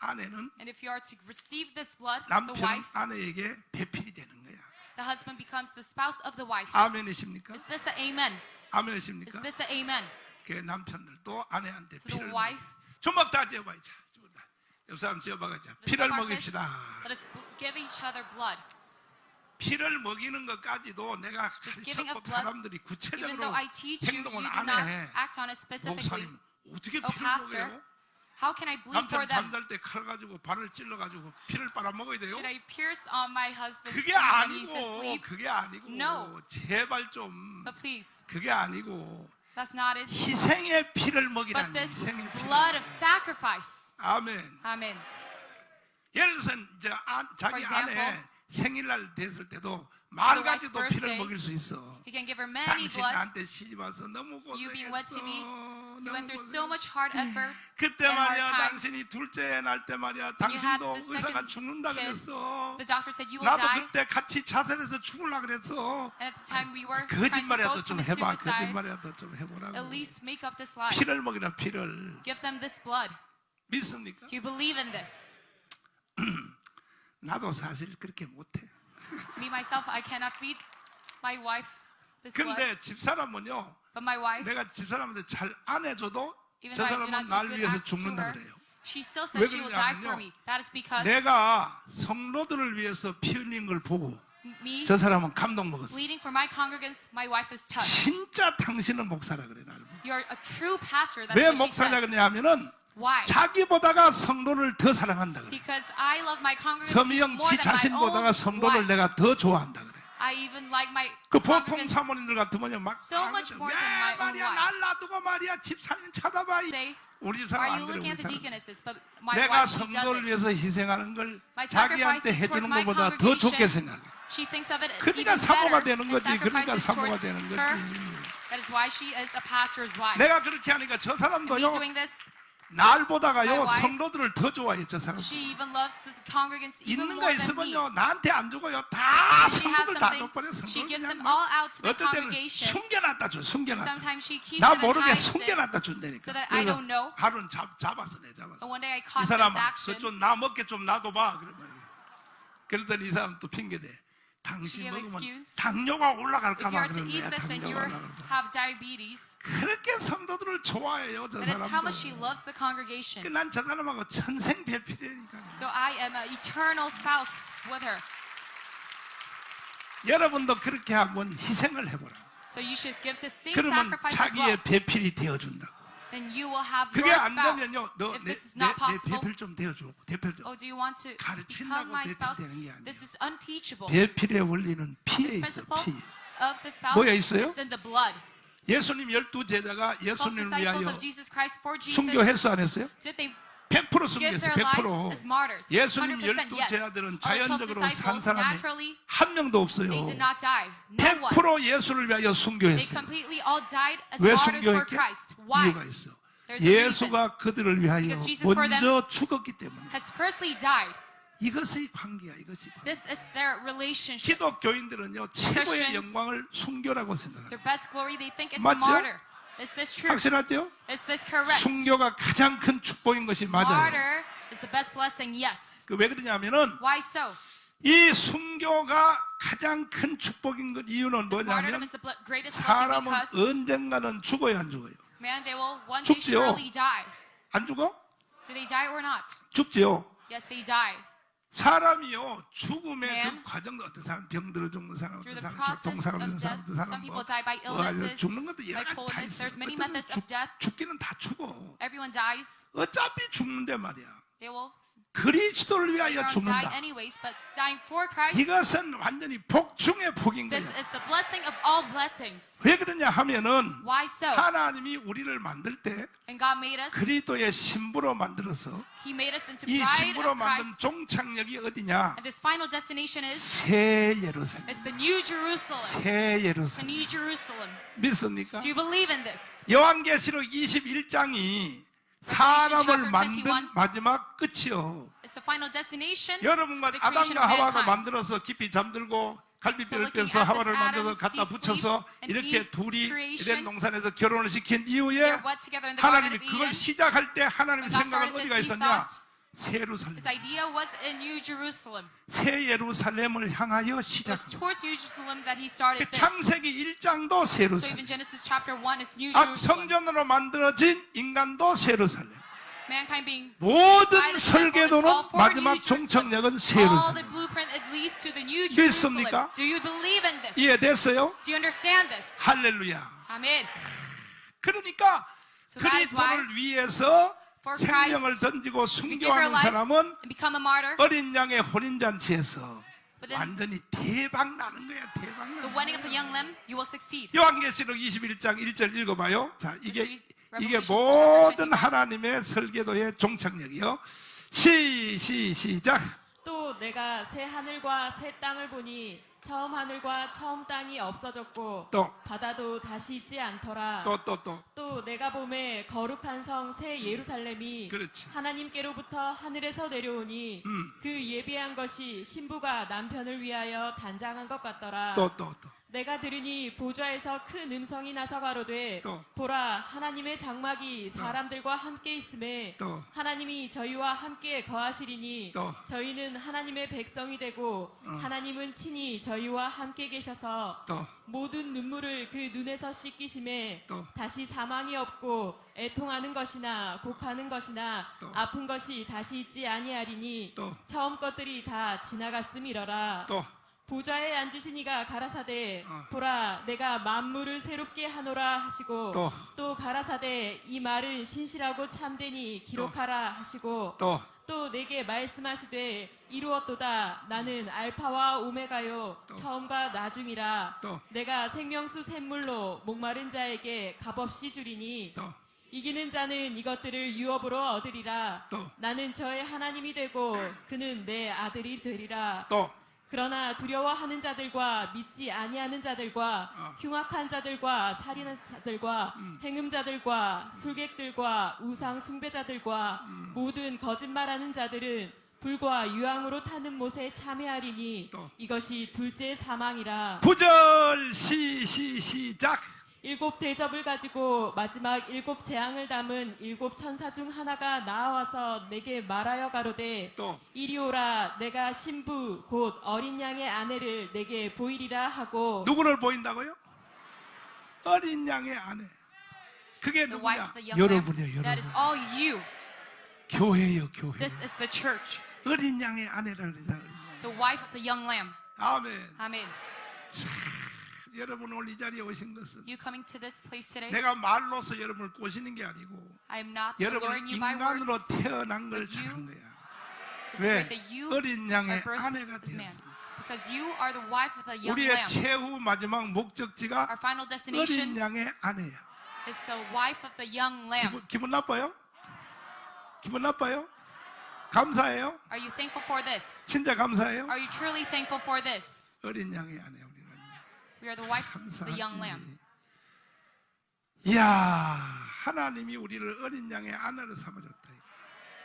아내는 And if you are to receive this blood, the 남편 wife, 아내에게 배필이 되는 거야. the husband becomes the spouse of the wife. 아멘이십니까? Is this an amen? Is 아멘이십니까? this an amen? 그 남편들도 아내한테 So the 피를 wife, 주먹 다 쥐어봐야지. 옆 사람 쥐어봐가자. the 피를 partners, 먹입시다. let us give each other blood. 피를 먹이는 것까지도 내가 This giving 가르쳤고 of blood, 사람들이 Even 구체적으로 though I teach you, 행동을 you do 안 not 해. act on it specifically. 목사님 어떻게 Oh, 피를 pastor, 먹여요? how can I bleed for 남편 them? 잠잘 때 칼 가지고 발을 찔러가지고 피를 빨아 먹어야 돼요? Should I pierce on my husband's 그게 feet when he's 아니고 asleep? 그게 아니고 No. 제발 좀 But please, 그게 아니고 that's not it. 희생의 피를 But 먹이라는 this 희생의 피를 blood of sacrifice. 아멘. Amen. 예를 들어서 이제 자기 For 아내 example, 생일날 됐을 때도 the 말가지도 wife's 피를 birthday, 먹일 수 있어. He can give her many 당신 blood. 나한테 시집 와서 너무 You being wet 고생했어. to me. You 너무 went through so 고생했어. much hard effort. 그때 and hard 말이야 times. 당신이 둘째 날 때 말이야 When you had 당신도 the 의사가 second 죽는다 kid, 그랬어. The doctor said you will 나도 die. 그때 같이 자살해서 죽으려 그랬어. And at the time we were trying to 거짓말이라도 both 좀 commit 해봐. suicide. 거짓말이라도 좀 해보라고. At least make up this lie. 피를 먹이라 피를. Give them this blood. 믿습니까? Do you believe in this? 나도 사실 그렇게 못해. Me myself, I cannot feed my wife this blood. 근데 집사람은요. But my wife, 내가 집사람한테 잘 안 해줘도 even 저 though I do 사람은 not do 날 good 위해서 acts to 죽는다 her, 그래요. she still 왜 says she will die for 그러냐면요. me. That is because 내가 성도들을 위해서 피 흘린 걸 보고 me 저 사람은 감동 먹었어. bleeding for my congregants, my wife is touched. 진짜 당신은 목사라 그래 나를. You're a true pastor. That's 왜 what she 목사냐 says. 그러냐면은 Why? 자기보다가 성도를 더 사랑한다 그래. Because I love my congregants even 서미영 more 지 than my 자신보다가 own 성도를 wife. 내가 더 좋아한다 그래. I even like my 그 보통 congregants 사모님들 같으면요 막 so much more than my 왜 own 말이야 wife. 날 놔두고 말이야 집사님 쳐다봐. say, 우리 are 집사람 you 안 그래. looking 우리 at the 사람. deaconesses? But my 내가 wife, she 성도를 doesn't. 위해서 희생하는 걸 My 자기한테 sacrifices towards 해주는 my 것보다 더 좋게 congregation, 생각해. she thinks of it 그러니까 even 사모가 better 되는 than 거지. 그러니까 sacrifices 사모가 towards 되는 her. 거지. That is why she is a pastor's wife. 내가 그렇게 하니까 저 And me 사람도요 doing this, 날 보다가요 My wife, 성도들을 더 좋아해요. 저 사람. she even loves his congregants even 있는 거 more than me. 있으면요 나한테 안 주고요 다 If she has 성도들 다 something, 줘버려. she 성도들 gives them 그냥 all out to the 어떨 때는 congregation. 숨겨놨다 줘. 숨겨놨다. Sometimes she keeps 나 it and 모르게 hides it. 숨겨놨다 준다니까. so that I 그래서 don't know. 하루는 잡았어. 내 잡았어. But one day I 이 caught this 사람아 action. 그좀 나 먹게 좀 놔둬봐. 그랬더니 이 사람 또 핑계대. 당신 She gave 먹으면 excuse. 당뇨가 If you 올라갈까 봐 are to 그런 eat 거야. this, then you 당뇨가 올라갈까 봐. have diabetes. 그렇게 성도들을 좋아해요. 저 That is how much she 사람들. loves the congregation. 난 저 사람하고 천생배필이니까. So I am an eternal spouse with her. 여러분도 그렇게 한번 희생을 해보라. So you should give the same 그러면 sacrifice as well. 자기의 배필이 되어준다고. Then you will have 그게 your 안 spouse. 되면요, If this is not 내 possible, 배필 좀 되어줘. 배필 좀. oh, do you want to 가르친다고 become my 배필 spouse? 되는 게 아니에요. This is unteachable. 배필의 원리는 피에 This 있어. principle 피. of the spouse 뭐에 있어요? is in the blood. 예수님 12제자가 12 예수님을 disciples 위하여 of Jesus Christ for Jesus, 순교했어 안 했어요? did they 100% give 순교했어요. their life 100%. as martyrs? 예수님 100% yes. 12제자들은 All 12 자연적으로 산 disciples 사람이 naturally 한 명도 없어요. they did not die. No one. 100% 예수를 위하여 They 순교했어요. completely all died as 왜 martyrs for 순교했게? Christ. Why? 이유가 있어. There's a reason. 예수가 그들을 위하여 Because Jesus for them 먼저 죽었기 때문에. Has firstly died. 이것의 관계야. 이것이 관계. This is their relationship. 기독교인들은요 최고의 Christians, 영광을 순교라고 생각합니다. Their best glory, they think it's a 맞죠? martyr. Is this true? 확실하죠? Is this correct? 순교가 가장 큰 축복인 것이 맞아요. Martyr is the best blessing, yes. 왜 그러냐면은 Why so? 이 순교가 가장 큰 축복인 것 이유는 This martyrdom 뭐냐면 is the greatest blessing 사람은 because 언젠가는 죽어야 안 죽어요? man, they will one day 죽지요. surely die. 안 죽어? Do they die or not? 죽지요. Yes, they die. 사람이요 죽음의 Man, 그 과정 어떤 사람 병들어 죽는 사람 Through 어떤 the 사람 process 교통사고 of 있는 사람 death, 어떤 사람 some people die by illnesses, 죽는 것도 여러 by 가지 다 coldness. 있어요. There's many 어떤 methods of death. 죽기는 다 죽어. Everyone dies. 어차피 죽는데 말이야. They will 그리스도를 위하여 die 죽는다. anyways, but dying for Christ, 이것은 완전히 복 중의 복인 this 거야. is the blessing of all blessings. 왜 그러냐 하면은 Why so? 하나님이 우리를 만들 때 And God made us. 그리스도의 신부로 만들어서 He made us into 이 bride 신부로 of 만든 Christ. 종착역이 어디냐? And this final destination is 새 예루살렘. it's the New Jerusalem. 새 The 예루살렘. New Jerusalem. 믿습니까? Do you believe in this? 요한계시록 21장이 사람을 만든 마지막 끝이요. It's the final destination. 여러분과 The creation 아담과 of 하와가 mankind. 만들어서 깊이 잠들고 So 갈비뼈를 looking 떼서 at 하와를 this 만들어서 Adam's 갖다 deep 붙여서 sleep and 이렇게 Eve's 둘이 creation, 에덴 동산에서 결혼을 시킨 이후에 They're wet together in the Garden 하나님이 of 그걸 Eden. 시작할 때 하나님의 When God 생각은 started 어디가 this, He 있었냐? thought 새 예루살렘. His idea was in New Jerusalem. 새 예루살렘을 향하여 It was 시작합니다. towards New Jerusalem that He started 그 this. 창세기 1장도 새 So 예루살렘. even Genesis chapter 1 is New 악 Jerusalem. 성전으로 만들어진 인간도 새 예루살렘. Mankind being 모든 by the temple is all 설계도는 for 마지막 New Jerusalem. 종착역은 새 All the 예루살렘. blueprint it leads to the New Jerusalem. 믿습니까? Do you believe in this? 이해됐어요? Do you understand this? 할렐루야. Amen. 그러니까 So that is why 그리스도를 위해서 for 생명을 Christ 던지고 we give our 순교하는 life 사람은 and become a martyr. 어린 양의 혼인잔치에서 But then 완전히 대박 나는 거야. 대박 the 나는 wedding 거야. of the young lamb, you will succeed. 요한계시록 21장 1절 읽어봐요. 자, 이게 Revelation 모든 chapter 21. 하나님의 설계도의 종착역이요. 시작. 또 내가 새 하늘과 새 땅을 보니 처음 하늘과 처음 땅이 없어졌고 또. 바다도 다시 있지 않더라. 또. 또 내가 봄에 거룩한 성 새 예루살렘이 그렇지. 하나님께로부터 하늘에서 내려오니 그 예비한 것이 신부가 남편을 위하여 단장한 것 같더라. 또. 내가 들으니 보좌에서 큰 음성이 나서 가로되 또. 보라 하나님의 장막이 사람들과 함께 있음에 또. 하나님이 저희와 함께 거하시리니 또. 저희는 하나님의 백성이 되고 하나님은 친히 저희와 함께 계셔서 또. 모든 눈물을 그 눈에서 씻기심에 또. 다시 사망이 없고 애통하는 것이나 곡하는 것이나 또. 아픈 것이 다시 있지 아니하리니 또. 처음 것들이 다 지나갔음이러라. 또. 보좌에 앉으신 이가 가라사대 어. 보라 내가 만물을 새롭게 하노라 하시고 또. 가라사대 이 말은 신실하고 참되니 기록하라 하시고 또 내게 말씀하시되 이루었도다 나는 알파와 오메가요 처음과 나중이라 또. 내가 생명수 샘물로 목마른 자에게 값없이 주리니 또. 이기는 자는 이것들을 유업으로 얻으리라. 또. 나는 저의 하나님이 되고 그는 내 아들이 되리라. 또. 그러나 두려워하는 자들과 믿지 아니하는 자들과 흉악한 자들과 살인한 자들과 행음자들과 술객들과 우상 숭배자들과 모든 거짓말하는 자들은 불과 유황으로 타는 못에 참여하리니 또. 이것이 둘째 사망이라. 9절 시작. 7 대접을 가지고 마지막 7 재앙을 담은 7 천사 중 하나가 나와서 내게 말하여 가로되 또. 이리 오라 내가 신부 곧 어린 양의 아내를 내게 보이리라 하고. 누구를 보인다고요? 어린 양의 아내. 그게 The wife 누구냐? of the young lamb. 여러분이요, That is 여러분. all you. 교회요, 교회. This is the church. 어린 양의 아내라 그러잖아. 어린 양. The wife of the young lamb. 아멘. Amen. 여러분 오늘 이 자리에 오신 것은 You coming to this place today? 내가 말로서 여러분을 꼬시는 게 아니고 I am not 여러분은 alluring you by 인간으로 words. 태어난 걸 but you- 잘한 거야. It's 왜? great that you 어린 are 양의 birthed 아내가 as man. 되었습니다. Because you are the wife of the young 우리의 lamb. 최후 마지막 목적지가 Our final 어린 destination 양의 아내야. is the wife of the young lamb. 기분 나빠요? 기분 나빠요? 감사해요? Are you thankful for this? 진짜 감사해요? Are you truly thankful for this? 어린 양의 아내 우리는 We are the wife of the young lamb. 감사하지. 이야 하나님이 우리를 어린 양의 아내로 삼아줬다.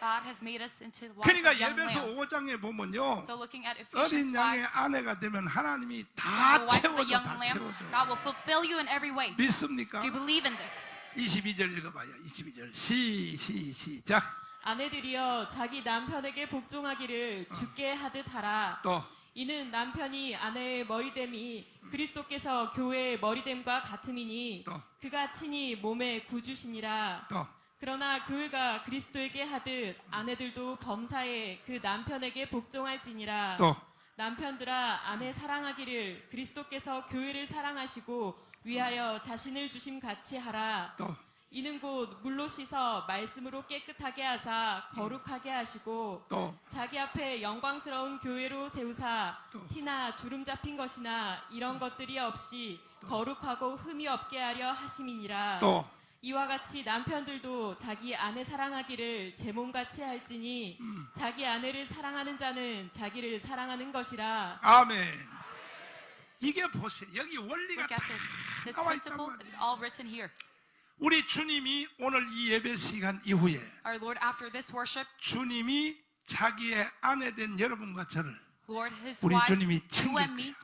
God has made us into the wife 그러니까 of young 예배서 lambs. 5장에 보면요 So looking at Ephesians 어린 5, 양의 아내가 되면 하나님이 the 다 wife of the 채워줘 young 다 lamb, 채워줘. God will fulfill you in every way. 믿습니까? Do you believe in this? 22절 읽어봐요. 22절 시작. 아내들이여 자기 남편에게 복종하기를 주께 하듯 하라. 또 이는 남편이 아내의 머리됨이 그리스도께서 교회의 머리됨과 같음이니 또. 그가 친히 몸의 구주시니라. 또. 그러나 교회가 그리스도에게 하듯 아내들도 범사에 그 남편에게 복종할지니라. 또. 남편들아 아내 사랑하기를 그리스도께서 교회를 사랑하시고 위하여 자신을 주심 같이 하라. 또. 이는 곧 물로 씻어 말씀으로 깨끗하게 하사 거룩하게 하시고 또. 자기 앞에 영광스러운 교회로 세우사 또. 티나 주름 잡힌 것이나 이런 것들이 없이 거룩하고 흠이 없게 하려 하심이니라. 또. 이와 같이 남편들도 자기 아내 사랑하기를 제 몸같이 할지니 자기 아내를 사랑하는 자는 자기를 사랑하는 것이라. 아멘. 이게 보세요. 여기 원리가 Look 다 at this. This 나와 있단 principle, it's 말이에요. all written here. 우리 주님이 오늘 이 예배 시간 이후에 Our Lord, after this worship, 주님이 자기의 아내 된 여러분과 저를 Lord, His 우리 wife, 주님이 you 챙길 and me,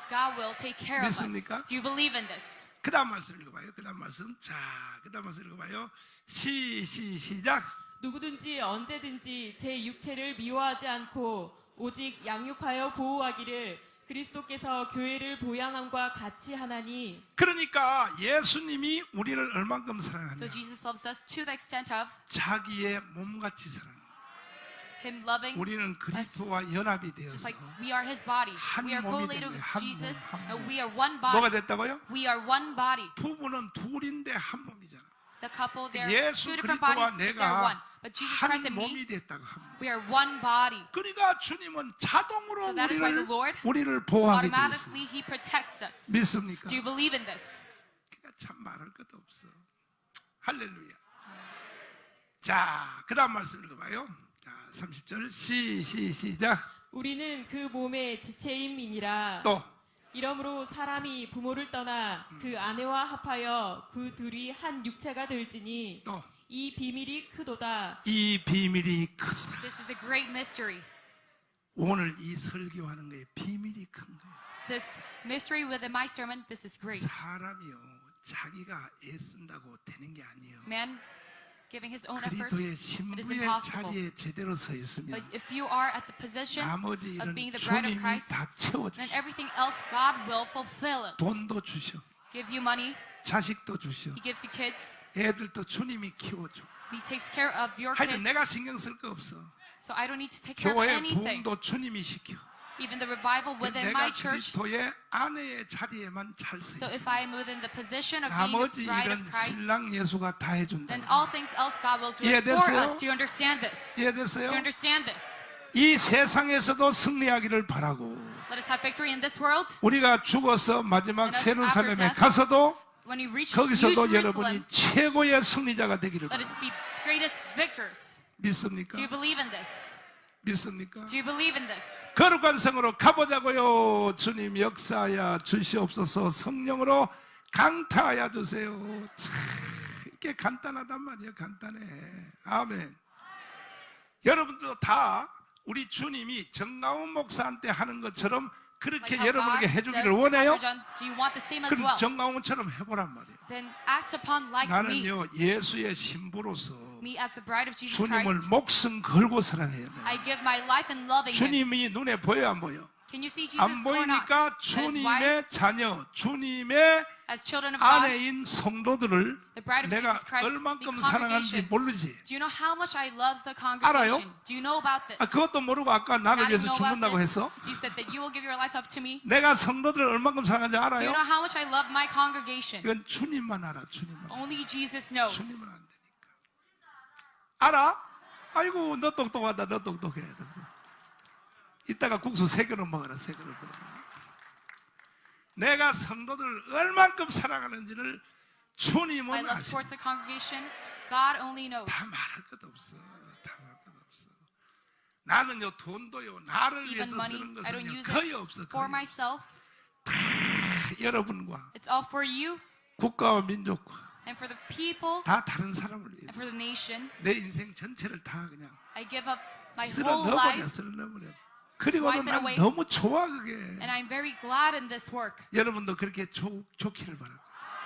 God will take care of us. 믿습니까? Do you believe in this? 그 다음 말씀 읽어봐요. 그 다음 말씀. 자, 그 다음 말씀 읽어봐요. 시작. 누구든지 언제든지 제 육체를 미워하지 않고 오직 양육하여 보호하기를 그리스도께서 교회를 보양함과 같이 하나니. 그러니까 예수님이 우리를 얼만큼 So 사랑하냐. Jesus loves us to the extent of 자기의 몸같이 사랑합니다. Him loving 우리는 그리스도와 연합이 just 되어서 like we are His body. 한 We are 몸이 correlated 된 with 거예요. 한 Jesus, 몸, 한 and 몸. we are one 뭐가 body. 됐다고요? We are one body. 부부는 둘인데 한 몸이잖아. The couple, they're 예수 two different 그리스도와 bodies, they're one. 내가 But Jesus 한 Christ and me, 몸이 됐다고 합니다. we are one body. 그러니까 주님은 자동으로 So that is why the Lord 우리를 보호하게 되어 있어요. Automatically, He protects us. 믿습니까? Do you believe in this? 그러니까 참 말할 것도 없어. 할렐루야. 자, 그 다음 말씀 읽어봐요. 자, 30절 시작. 우리는 그 몸의 지체임이니라. 또 이러므로 사람이 부모를 떠나 그 아내와 합하여 그 둘이 한 육체가 될지니 또. 이 비밀이 크도다. 이 비밀이 크도다. This is a great mystery. 오늘 이 설교하는 거에 비밀이 큰 거예요. This mystery within my sermon, this is great. 사람이요 자기가 애쓴다고 되는 게 아니에요. Man giving his own efforts, 그리스도의 it is 신부의 impossible. 자리에 제대로 서 있으면 But if you are at the position 나머지 of 일은 being the bride of 주님이 Christ, 다 채워주셔. then everything else God will fulfill it. 돈도 주셔, Give you money, 자식도 주셔, He gives you kids, 애들도 주님이 키워줘. He takes care of your 하여튼 kids. 내가 신경 쓸 거 없어. So I don't need to take care of 교회 anything. 부흥도 주님이 시켜. Even the revival within 내가 my church. 그리스도의 아내의 자리에만 잘 서 So 있어. if I am within the position of being 나머지 the bride of 일은 Christ, 신랑 예수가 다 해준다. then all things else God will do it for 이해됐어요? us. Do you understand this? Do 이해됐어요? you understand this? 이 세상에서도 승리하기를 바라고 Let us have victory in this world. 우리가 죽어서 마지막 And us after 예루살렘에 death, 가서도 When we reach New 거기서도 Jerusalem, 여러분이 최고의 승리자가 되기를 let us 바랍니다. be greatest victors. 믿습니까? Do you believe in this? 믿습니까? Do you believe in this? 거룩한 성으로 가보자고요. 주님 역사하여 주시옵소서. 성령으로 강타하여 주세요. 참, 이게 간단하단 말이에요. 간단해. 아멘. 여러분도 다 우리 주님이 정가운 목사한테 하는 것처럼 그렇게 Like how 여러분에게 God 해주기를 does to 원해요? Pastor John, do you want the same as 그럼 well? 정가운처럼 해보란 말이에요. Then act upon like me. 나는요 예수의 신부로서 Me as the bride of Jesus 주님을 Christ. 목숨 걸고 사랑해요. I give my life in loving Him. 주님이 눈에 보여 안 보여? Can you see Jesus 안 or not? 보이니까 That is why, 주님의 자녀, 주님의 as children of God, 아내인 성도들을 the bride of 내가 Jesus Christ, 얼만큼 the 사랑하는지 congregation. 모르지? Do you know how much I love the 알아요? congregation? Do you know about this? 아, 그것도 모르고 아까 나를 Now do you 위해서 know about 죽는다고 this? 했어? You said that you will give your life up to me. 내가 성도들을 얼만큼 사랑하는지 Do you 알아요? know how much I love my congregation? 이건 주님만 알아, 주님만. Only Jesus knows. 주님은 안 되니까. 알아? 아이고, 너 똑똑하다, 너 똑똑해. 이따가 국수 3그릇 먹어라, 3그릇 먹어라. 내가 성도들을 얼만큼 사랑하는지를 I 주님은 love 아십니다. towards the congregation. God only knows. 다 말할 것 없어. 다 말할 것 없어. 나는요 돈도요 나를 Even 위해서 money, 쓰는 I don't 것은 use 거의 it 없어. for 거의 없어. myself. 여러분과 It's all for you 국가와 민족과 and for the people 다 다른 사람을 and 위해서 for the nation. 내 인생 전체를 다 그냥 I give up my 쓸어 whole 넣어버려, life, 쓸어 넣어버려. 그리고는 Swipe it 난 away. 너무 좋아 그게. and I'm very glad in this work. 여러분도 그렇게 좋기를 바랍니다.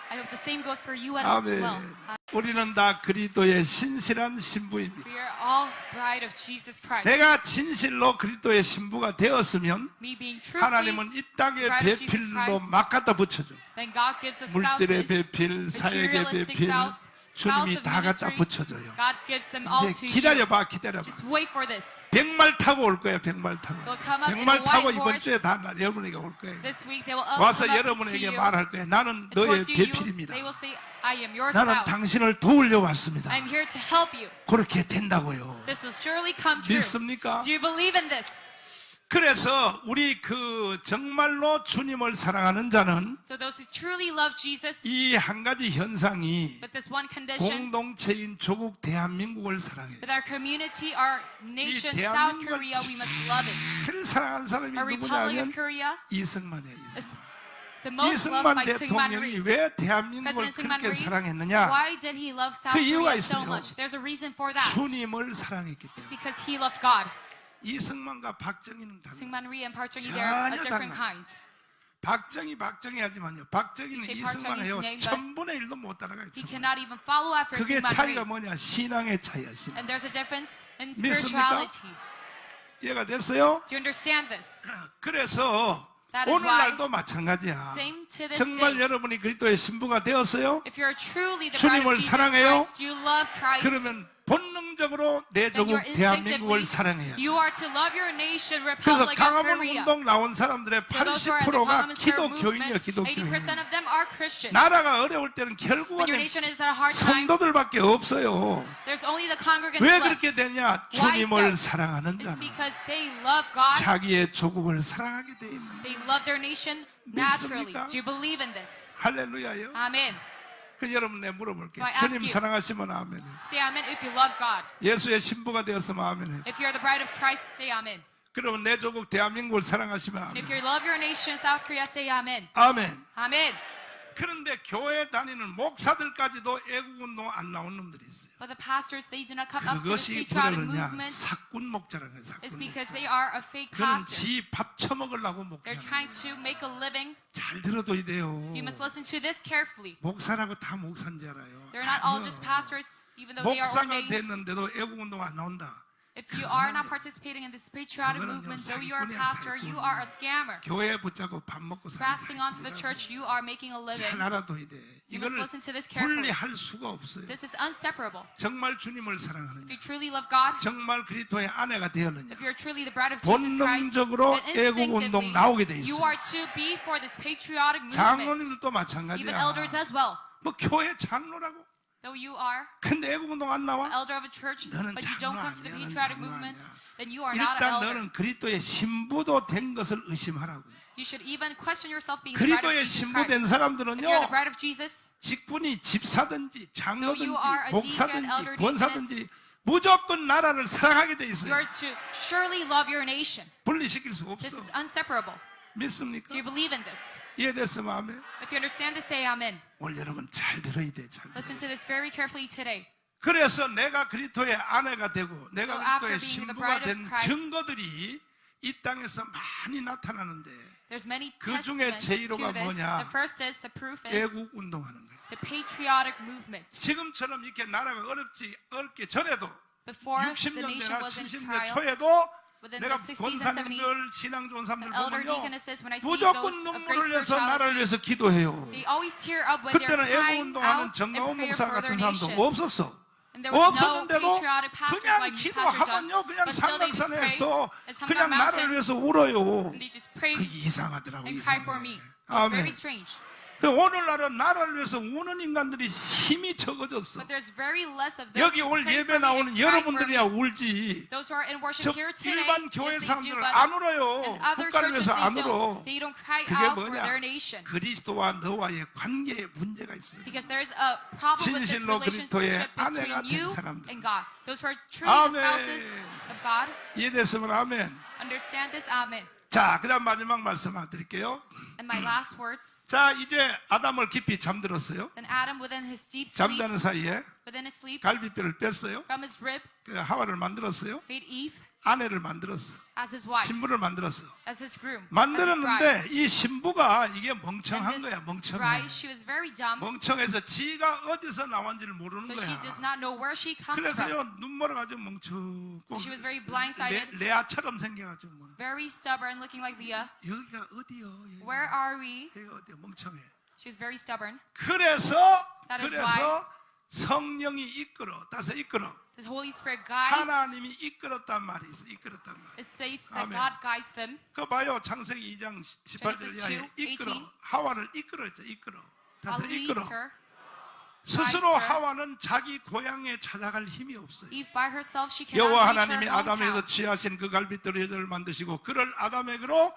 I hope the same goes for you as 아멘. well. 우리는 다 그리스도의 신실한 신부입니다. We are all bride of Jesus Christ. 내가 진실로 그리스도의 신부가 되었으면 Me being truthfully, 하나님은 이 땅에 bride of Jesus 배필도 Christ, 막 갖다 붙여줘. then God gives us 물질의 spouses, 배필, 사역의 materialistic 배필, spouse, spouse 주님이 of 다 갖다 ministry. 붙여줘요. God gives them all 이제 to you. 기다려봐, 기다려봐. Just wait for this. 백말 타고 올 거야, 백말 타고. They'll come up in a 백말 타고 white 이번 horse. 주에 다 여러분에게 올 거예요. This week they will 와서 come up to 여러분에게 you. 말할 거예요. 나는 And 너의 towards you, 배필입니다. they will say, I am your 나는 spouse. 당신을 도우려 왔습니다. I'm here to help you. 그렇게 된다고요. This will surely come true. 믿습니까? Do you believe in this? 그래서 우리 그 정말로 주님을 사랑하는 자는 So those who truly love Jesus, 이 한 가지 현상이 with this one condition, 공동체인 조국 대한민국을 사랑해요. with our community, our nation, 이 South 대한민국을 Korea, we must love it. 제일 사랑하는 사람이 Our Republic 누구냐면 of Korea 이승만이에요. is 이승만. the most loved 이승만 by Syngman 대통령이 Rhee. 왜 대한민국을 President Syngman 그렇게 Rhee, 사랑했느냐? why did he love South 그 이유가 Korea so 있어요. much? There's a reason for that. 주님을 사랑했기 It's 때문에. because he loved God. 이승만과 박정희는 달라요. Syngman Rhee and Park Chung-hee, they're a 전혀 different 달라요. kind. 박정희 하지만요. 박정희는 You say 이승만해요. Park Chung-hee's name, but 1000분의 1도 못 따라가요. He cannot even follow after 그게 Syngman 차이가 Rhee. 뭐냐? 신앙의 차이야. 신앙. And there's a difference in 믿습니까? spirituality. 이해가 됐어요? Do you understand this? 그래서 That is 오늘날도 마찬가지야. Same to this 정말 day. 여러분이 그리스도의 신부가 되었어요? If you're truly the bride 주님을 of Jesus 사랑해요? Christ, you love Christ, 그러면 본능적으로 내 then 조국 you're 대한민국을 instinctively, 사랑해야 돼. you are to love your nation, 그래서 Republic of 강화문 Korea. 운동 나온 사람들의 So those who are in the 80%가 Communist Party 기독교인이에요. movement, 기독교인. 80% of them are Christians. 나라가 어려울 때는 When 결국은 your nation is at a hard time, 성도들밖에 없어요. there's only the congregants 왜 left. 그렇게 되냐? Why 주님을 so? 사랑하는 It's 자는 because they love God, 자기의 조국을 사랑하게 돼 있는 거예요. they love their nation naturally. 믿습니까? Do you believe in this? 할렐루야요. Amen. 그 여러분 내가 물어볼게요. So I ask 주님 you. 사랑하시면 아멘. Say amen if you love God. 예수의 신부가 되었으면 아멘. If you're the bride of Christ, say amen. 그러면 내 조국 대한민국을 사랑하시면 And if 아멘. you love your nation, South Korea, say amen. 아멘. Amen. 그런데 교회 다니는 목사들까지도 애국운동 안 나온 놈들이 있어요. But the pastors, they do not come up to this 그것이 patriotic 뭐냐냐? movement. 사꾼 목자라는 거예요. It's 사꾼 목자. because they are a fake 그는 pastor. 지 밥 처먹으려고 They're 목회하는 trying 거예요. to make a living. 잘 들어둬야 돼요. You must listen to this carefully. 목사라고 다 목사인 줄 알아요. They're not all 아니요. just pastors, even though they are 목사가 ordained. 됐는데도 애국운동 안 나온다. If you are not participating in this patriotic movement, though you are a pastor, you are a scammer. 교회 붙잡고 밥 먹고 Grasping onto the 사는 church, you are making a living. 잘 알아둬야 돼. You must 이거를 listen to this carefully. 분리할 수가 없어요. This is inseparable. 정말 주님을 사랑하느냐, If you truly love God, 정말 그리스도의 아내가 되었느냐, if you're truly the bride of Jesus Christ, 본능적으로 then 애국운동 나오게 돼 instinctively, you 있어요. are to be for this patriotic movement. 장로님들도 Even 마찬가지야. elders as well. 뭐 교회 장로라고? Though you are 근데 애국운동 안 an 나와? elder of a church, 너는 but you don't come to the 장로 아니야, patriotic 너는 장로 movement, 아니야. then you are not an 일단 elder. 너는 그리스도의 신부도 된 것을 의심하라고. You should even question yourself being the bride of 그리스도의 Jesus 신부 된 Christ. If 사람들은요, you're the bride of Jesus, 직분이 집사든지 장로든지 Though you are a deacon, 목사든지 elder, 권사든지 무조건 나라를 사랑하게 돼 You 있어요. are to surely love your nation. 분리시킬 수 This 없어. is inseparable. 믿습니까? Do you believe in this? 이해됐으면 아멘. If you understand this, say amen. 오늘 여러분 잘 들어야 돼. 잘 Listen 들어야 돼. to this very carefully today. 그래서 내가 그리스도의 아내가 되고 내가 So after 그리스도의 being the 신부가 bride of 된 Christ, 증거들이 이 땅에서 많이 나타나는데 There's many 그 중에 testaments 제1호가 to this. 뭐냐? The first is, the proof is 애국 운동하는 거예요. the patriotic movement. 지금처럼 이렇게 나라가 어렵기 전에도 Before the 60년대나 nation was in 70년 trial, 초에도 within 내가 the 60s and 권사님들 70s, 신앙 좋은 사람들 the elder 보면요 deaconesses, when I see 무조건 those of 눈물을 great 흘려서 나라를 spirituality, 위해서 기도해요. they always tear up when they're 그때는 애국 crying 운동하는 out in 정강원 prayer 목사 for their 같은 사람도 nation. 없었어. And there was no 없었는데도 patriotic pastors 그냥 like Pastor John, 기도하면요 그냥 but still they just pray 삼각산에서 at Samgak 그냥 나라를 Mountain, 위해서 울어요. and they just pray 그게 이상하더라고. and cry for me. 이상해. It was 아멘. very strange. 그 오늘날은 나라를 위해서 우는 인간들이 힘이 적어졌어. But there's very less of those 여기 who 오늘 pray 예배 for me 나오는 and cry for 여러분들이야 me. 울지. Those who are in worship 저 here today, 일반 교회 yes, they do, 사람들은 but 안 울어요. in other 국가를 churches 위해서 they 안 don't. 울어. They don't cry 그게 out for 뭐냐? their nation. 그리스도와 너와의 관계에 문제가 있어요. Because there's a problem with this 진실로 relationship 그리스도의 아내가 between you 된 사람들. and God. Those who are truly the 아멘. spouses of God, 이해됐으면 아멘. understand this, amen. 자, 그다음 마지막 말씀 하나 드릴게요. And my last words, 자, 이제 아담을 깊이 잠들었어요. then Adam within his deep sleep, 잠자는 사이에 within his sleep, 갈비뼈를 뺐어요. from his rib, 그 하와를 만들었어요. made Eve 아내를 만들었어. as his wife, 신부를 만들었어. as his groom, as his bride. 만들었는데 이 신부가 이게 And 멍청한 거야. this 멍청해. bride, she was very dumb, 멍청해서 지가 어디서 나왔는지를 모르는 so she 거야. does not know where she comes from. 그래서요 눈 멀어가지고 멍청. So she was very blindsided, 레아처럼 생겨가지고 뭐. very stubborn, looking like Leah. 여기가 어디요? Where are we? 여기가 어디요? 멍청해. She was very stubborn. 그래서 That is 성령이 이끌어. The Holy Spirit guides. 하나님이 이끌었단 말이 있어. 이끌었단 말. It says that 아멘. God guides them. 그거 봐요. 창세기 2장 18절 Genesis 이하에 2, 이끌어. 18. 하와를 이끌었죠. 이끌어. 다시 God 이끌어. leads her. 스스로 guides her. 하와는 자기 고향에 찾아갈 힘이 없어요. Eve by herself, she cannot 여호와 reach 하나님이 her 아담에서 hometown. 취하신 그 갈빗대로 여자를 만드시고 그를 아담에게로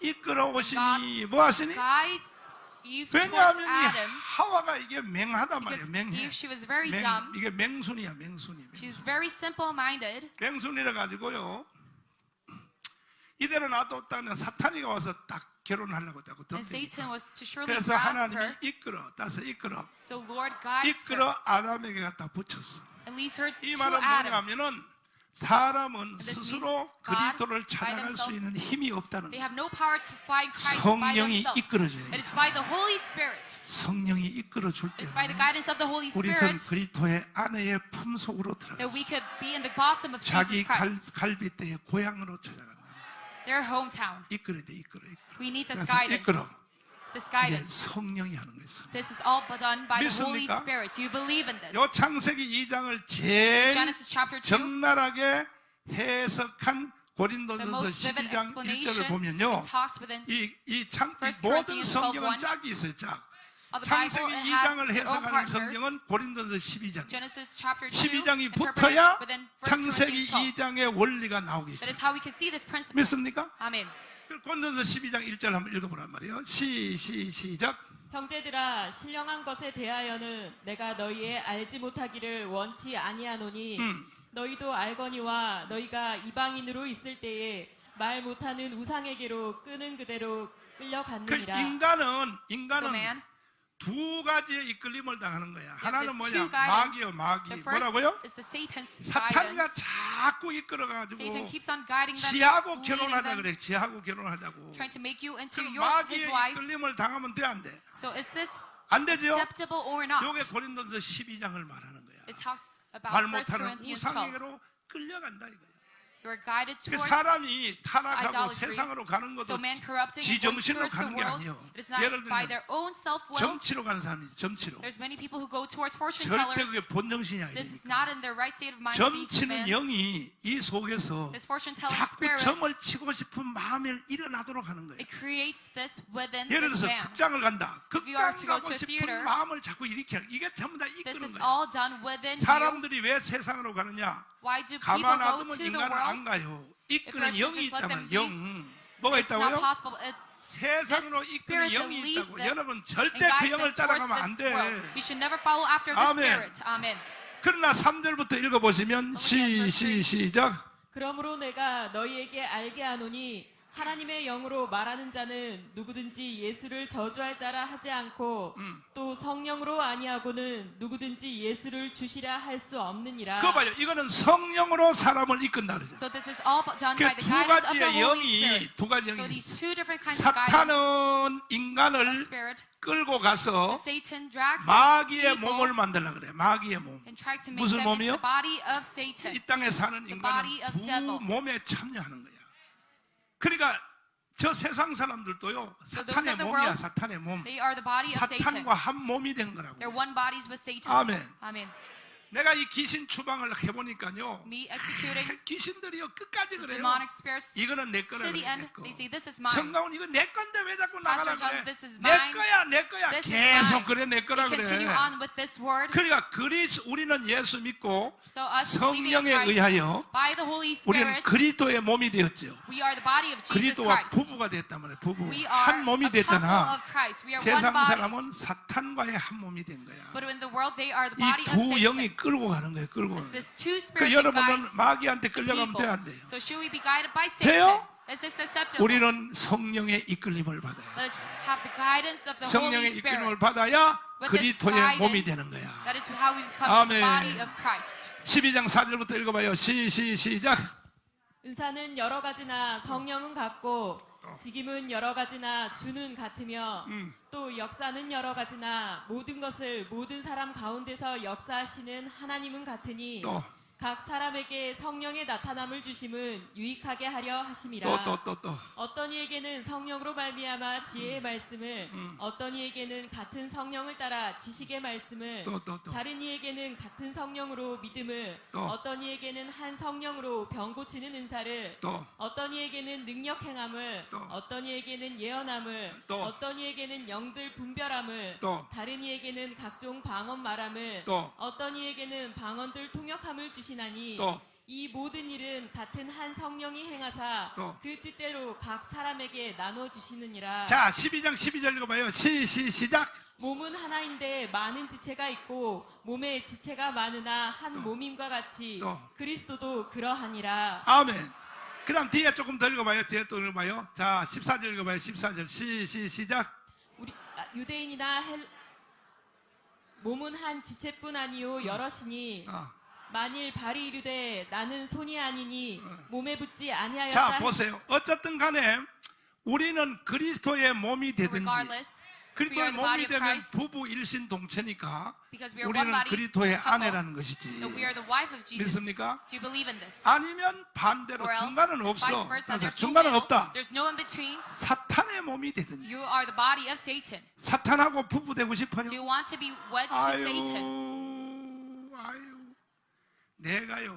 이끌어 오시니 뭐 하시니? Guides Eve towards 왜냐하면 이 Adam 하와가 이게 맹하단 because 말이에요. 맹해. Eve, she was very dumb. 이게 맹순이야. 맹순이. She's very simple-minded. 맹순이라 가지고요. 이대로 놔뒀다는 사탄이가 와서 딱 결혼하려고 하고 And Satan 덮으니까. was to surely 그래서 grasp 하나님이 her. 이끌어. So Lord guides her 이끌어 아담에게 갖다 붙였어. and leads her 이 to 말은 Adam. 뭐냐면은 사람은 this 스스로 means God 그리스도를 by 찾아갈 수 themselves, 있는 힘이 없다는 They 거예요. have no power to find Christ by 성령이 themselves. 이끌어줘야 It is 돼요. by the Holy Spirit. 성령이 이끌어 줄 It is 때 by the guidance of the Holy 우리는 Spirit 그리스도의 아내의 품속으로 들어가 that we could be in the bosom of 자기 Jesus Christ, 갈빗대의 고향으로 찾아간다. their hometown. 이끌어. We need this 그래서 guidance. 이끌어. This 이게 guidance. 성령이 하는 거예요. This is all done by the Holy 믿습니까? Spirit. Do you believe in this? 요 창세기 2장을 제일 Genesis chapter 2, 적나라하게 해석한 the 고린도전서 most vivid 12장 1절을 explanation 보면요. and talks within 이 First 모든 Corinthians 성경은 12:1. 짝이 있어요. 짝. of the Bible. 창세기 It 2장을 has their own 해석하는 partners. 성경은 고린도전서 12장. Genesis chapter 2 12장이 interpreted 붙어야 within 1 창세기 Corinthians 12. 2장의 원리가 나오기 That is 시작해요. how we can see this principle. 믿습니까? Amen. 고린도전서 12장 1절 한번 읽어보란 말이에요. 시작. 형제들아 신령한 것에 대하여는 내가 너희의 알지 못하기를 원치 아니하노니 너희도 알거니와 너희가 이방인으로 있을 때에 말 못하는 우상에게로 끄는 그대로 그 끌려갔느니라. 인간은 So man, 두 가지의 이끌림을 당하는 거야. you have 하나는 this 뭐냐? two guidance. 마귀. The first 뭐라고요? is the Satan's 사탄이가 guidance. 자꾸 이끌어가지고 Satan keeps on guiding them, 지하고 leading 결혼하자 them, 그래. 지하고 결혼하자고. trying to make you into 그 his 마귀의 wife. 이끌림을 당하면 돼, 안 돼? So is this 안 되죠? acceptable or not? 요게 고린도전서 12장을 말하는 거야. It talks about 말 1 못하는 Corinthians 12. 우상에게로 끌려간다 이거야. You are guided 그 towards 사람이 타락하고 idolatry. 세상으로 가는 것도 So man corrupting 지 and going 정신으로 towards the 가는 게 world. 아니에요. It is not 예를 by 들면 their own self-will. 점치로 가는 사람이 점치로. There's many people who go towards fortune 절대 그게 tellers. 본정신이 This is 아니니까. not in their right state of mind to be 점치는 man. 영이 이 속에서 This fortune telling 자꾸 spirit, 점을 치고 싶은 마음이 일어나도록 하는 거예요. it creates this within 예를 this 들어서 man. 극장을 간다. you are 극장 to go 가고 to a 싶은 theater, 마음을 자꾸 일으켜. 이게 전부 다 This 이끄는 is 거예요. all done within you. 사람들이 왜 세상으로 가느냐? Why do people 가만 go 놔두면 to the 인간은 world? 안 가요. If 이끄는 you're to 영이 just let 있다면 them be, 영. 뭐가 It's not 있다고요? possible. It's 세상으로 this 이끄는 spirit 영이 that leads 있다고. them 여러분 and 절대 그 guides them 영을 towards 따라가면 안 this 돼. world. We should never follow after the 아멘. spirit. Amen. 그러나 3절부터 읽어보시면 시작. 그러므로 내가 너희에게 알게 하노니 하나님의 영으로 말하는 자는 누구든지 예수를 저주할 자라 하지 않고 또 성령으로 아니하고는 누구든지 예수를 주시라 할 수 없느니라. 그거 봐요. 이거는 성령으로 사람을 이끈다 그러죠. So this is all done 그 by the 두 guidance of the 가지의 Holy 영이 Spirit. 두 가지 So 영이 these 있어요. two different kinds of guidance 사탄은 of 인간을 spirit. 끌고 가서 Satan drags 마귀의 people 몸을 만들라 그래. 마귀의 몸. and tried to make 무슨 them into 몸이요? the body of Satan. 이 땅에 사는 The 인간은 body of 두 devil. 몸에 참여하는 거야. 그러니까 저 세상 사람들도요. So those 사탄의 of the 몸이야. world, 사탄의 몸. They are the body of Satan. 사탄과 한 몸이 된 거라고. They're one bodies with Satan. 아멘. Amen. 내가 이 귀신 추방을 해보니까요. Me executing 귀신들이요 끝까지 the 그래요. demonic spirits 이거는 내 to 거라 the 그래. end. 내 거. They say, this is mine. 정가운 이거 내 건데 왜 자꾸 나가라 Pastor John, 그래. this is 내 mine. 거야 내 거야. This is 계속 mine. 그래 내 They 거라 continue 그래. on with this word. 그러니까 우리는 예수 믿고 So us believing in 성령에 Christ, 의하여 by the Holy 우리는 Spirit, 그리스도의 몸이 되었죠. we are the body of Jesus 그리스도와 Christ. 부부가 됐단 말이에요. 부부 We 한 are 몸이 a couple 됐잖아. of Christ. We are one 세상 body. 사람은 사탄과의 한 몸이 된 거야. But in the world, they are the 이 body of 두 Satan. 영이 끌고 가는 거예요. 끌고 가는 It's 거예요. this two 그 spirits that 여러분은 guides 마귀한테 the 끌려가면 people. 돼 안 돼요? So should we be guided by 돼요? Satan? Is this acceptable? 우리는 성령의 이끌림을 받아요. Let's have the guidance of the Holy 성령의 Spirit. 이끌림을 받아야 With this 그리스도의 몸이 guidance, 되는 거야. that is how we become 아멘. the body of Christ. 12장 4절부터 읽어봐요. 시작. 은사는 여러 가지나 성령은 같고 직임은 여러 가지나 주는 같으며 또 역사는 여러 가지나 모든 것을 모든 사람 가운데서 역사하시는 하나님은 같으니 또. 각 사람에게 성령의 나타남을 주심은 유익하게 하려 하심이라. 또. 어떤 이에게는 성령으로 말미암아 지혜의 말씀을, 어떤 이에게는 같은 성령을 따라 지식의 말씀을, 또. 다른 이에게는 같은 성령으로 믿음을, 또. 어떤 이에게는 한 성령으로 병 고치는 은사를, 또. 어떤 이에게는 능력 행함을, 또. 어떤 이에게는 예언함을, 또. 어떤 이에게는 영들 분별함을, 또. 다른 이에게는 각종 방언 말함을, 또. 어떤 이에게는 방언들 통역함을 주시나니 또. 이 모든 일은 같은 한 성령이 행하사 또. 그 뜻대로 각 사람에게 나눠 주시느니라. 자, 12장 12절 읽어봐요. 시작. 몸은 하나인데 많은 지체가 있고 몸에 지체가 많으나 한 몸임과 같이 또. 그리스도도 그러하니라. 아멘. 그 다음 뒤에 조금 더 읽어봐요. 뒤에 또 읽어봐요. 자, 14절 읽어봐요. 14절. 시작. 우리 유대인이나 몸은 한 지체뿐 아니요 여럿이니 만일 발이 이르되 나는 손이 아니니 몸에 붙지 아니하였다. 자, 보세요. 어쨌든 간에 우리는 그리스도의 몸이 되든지 Regardless, we 그리스도의 are the body 몸이 of 되면 Christ 부부 일신동체니까 because we are one 우리는 body. 그리스도의 a couple. 아내라는 것이지. So we are the wife of Jesus. 믿습니까? Do you believe in this? 아니면 반대로 Or else, 중간은 it's vice 없어. versa. 그래서 There's no 중간은 middle. 없다. There's no in between. 사탄의 몸이 되든지 You are the body of Satan. 사탄하고 부부 되고 싶어요? Do you want to be wed to Satan? 아유, 내가요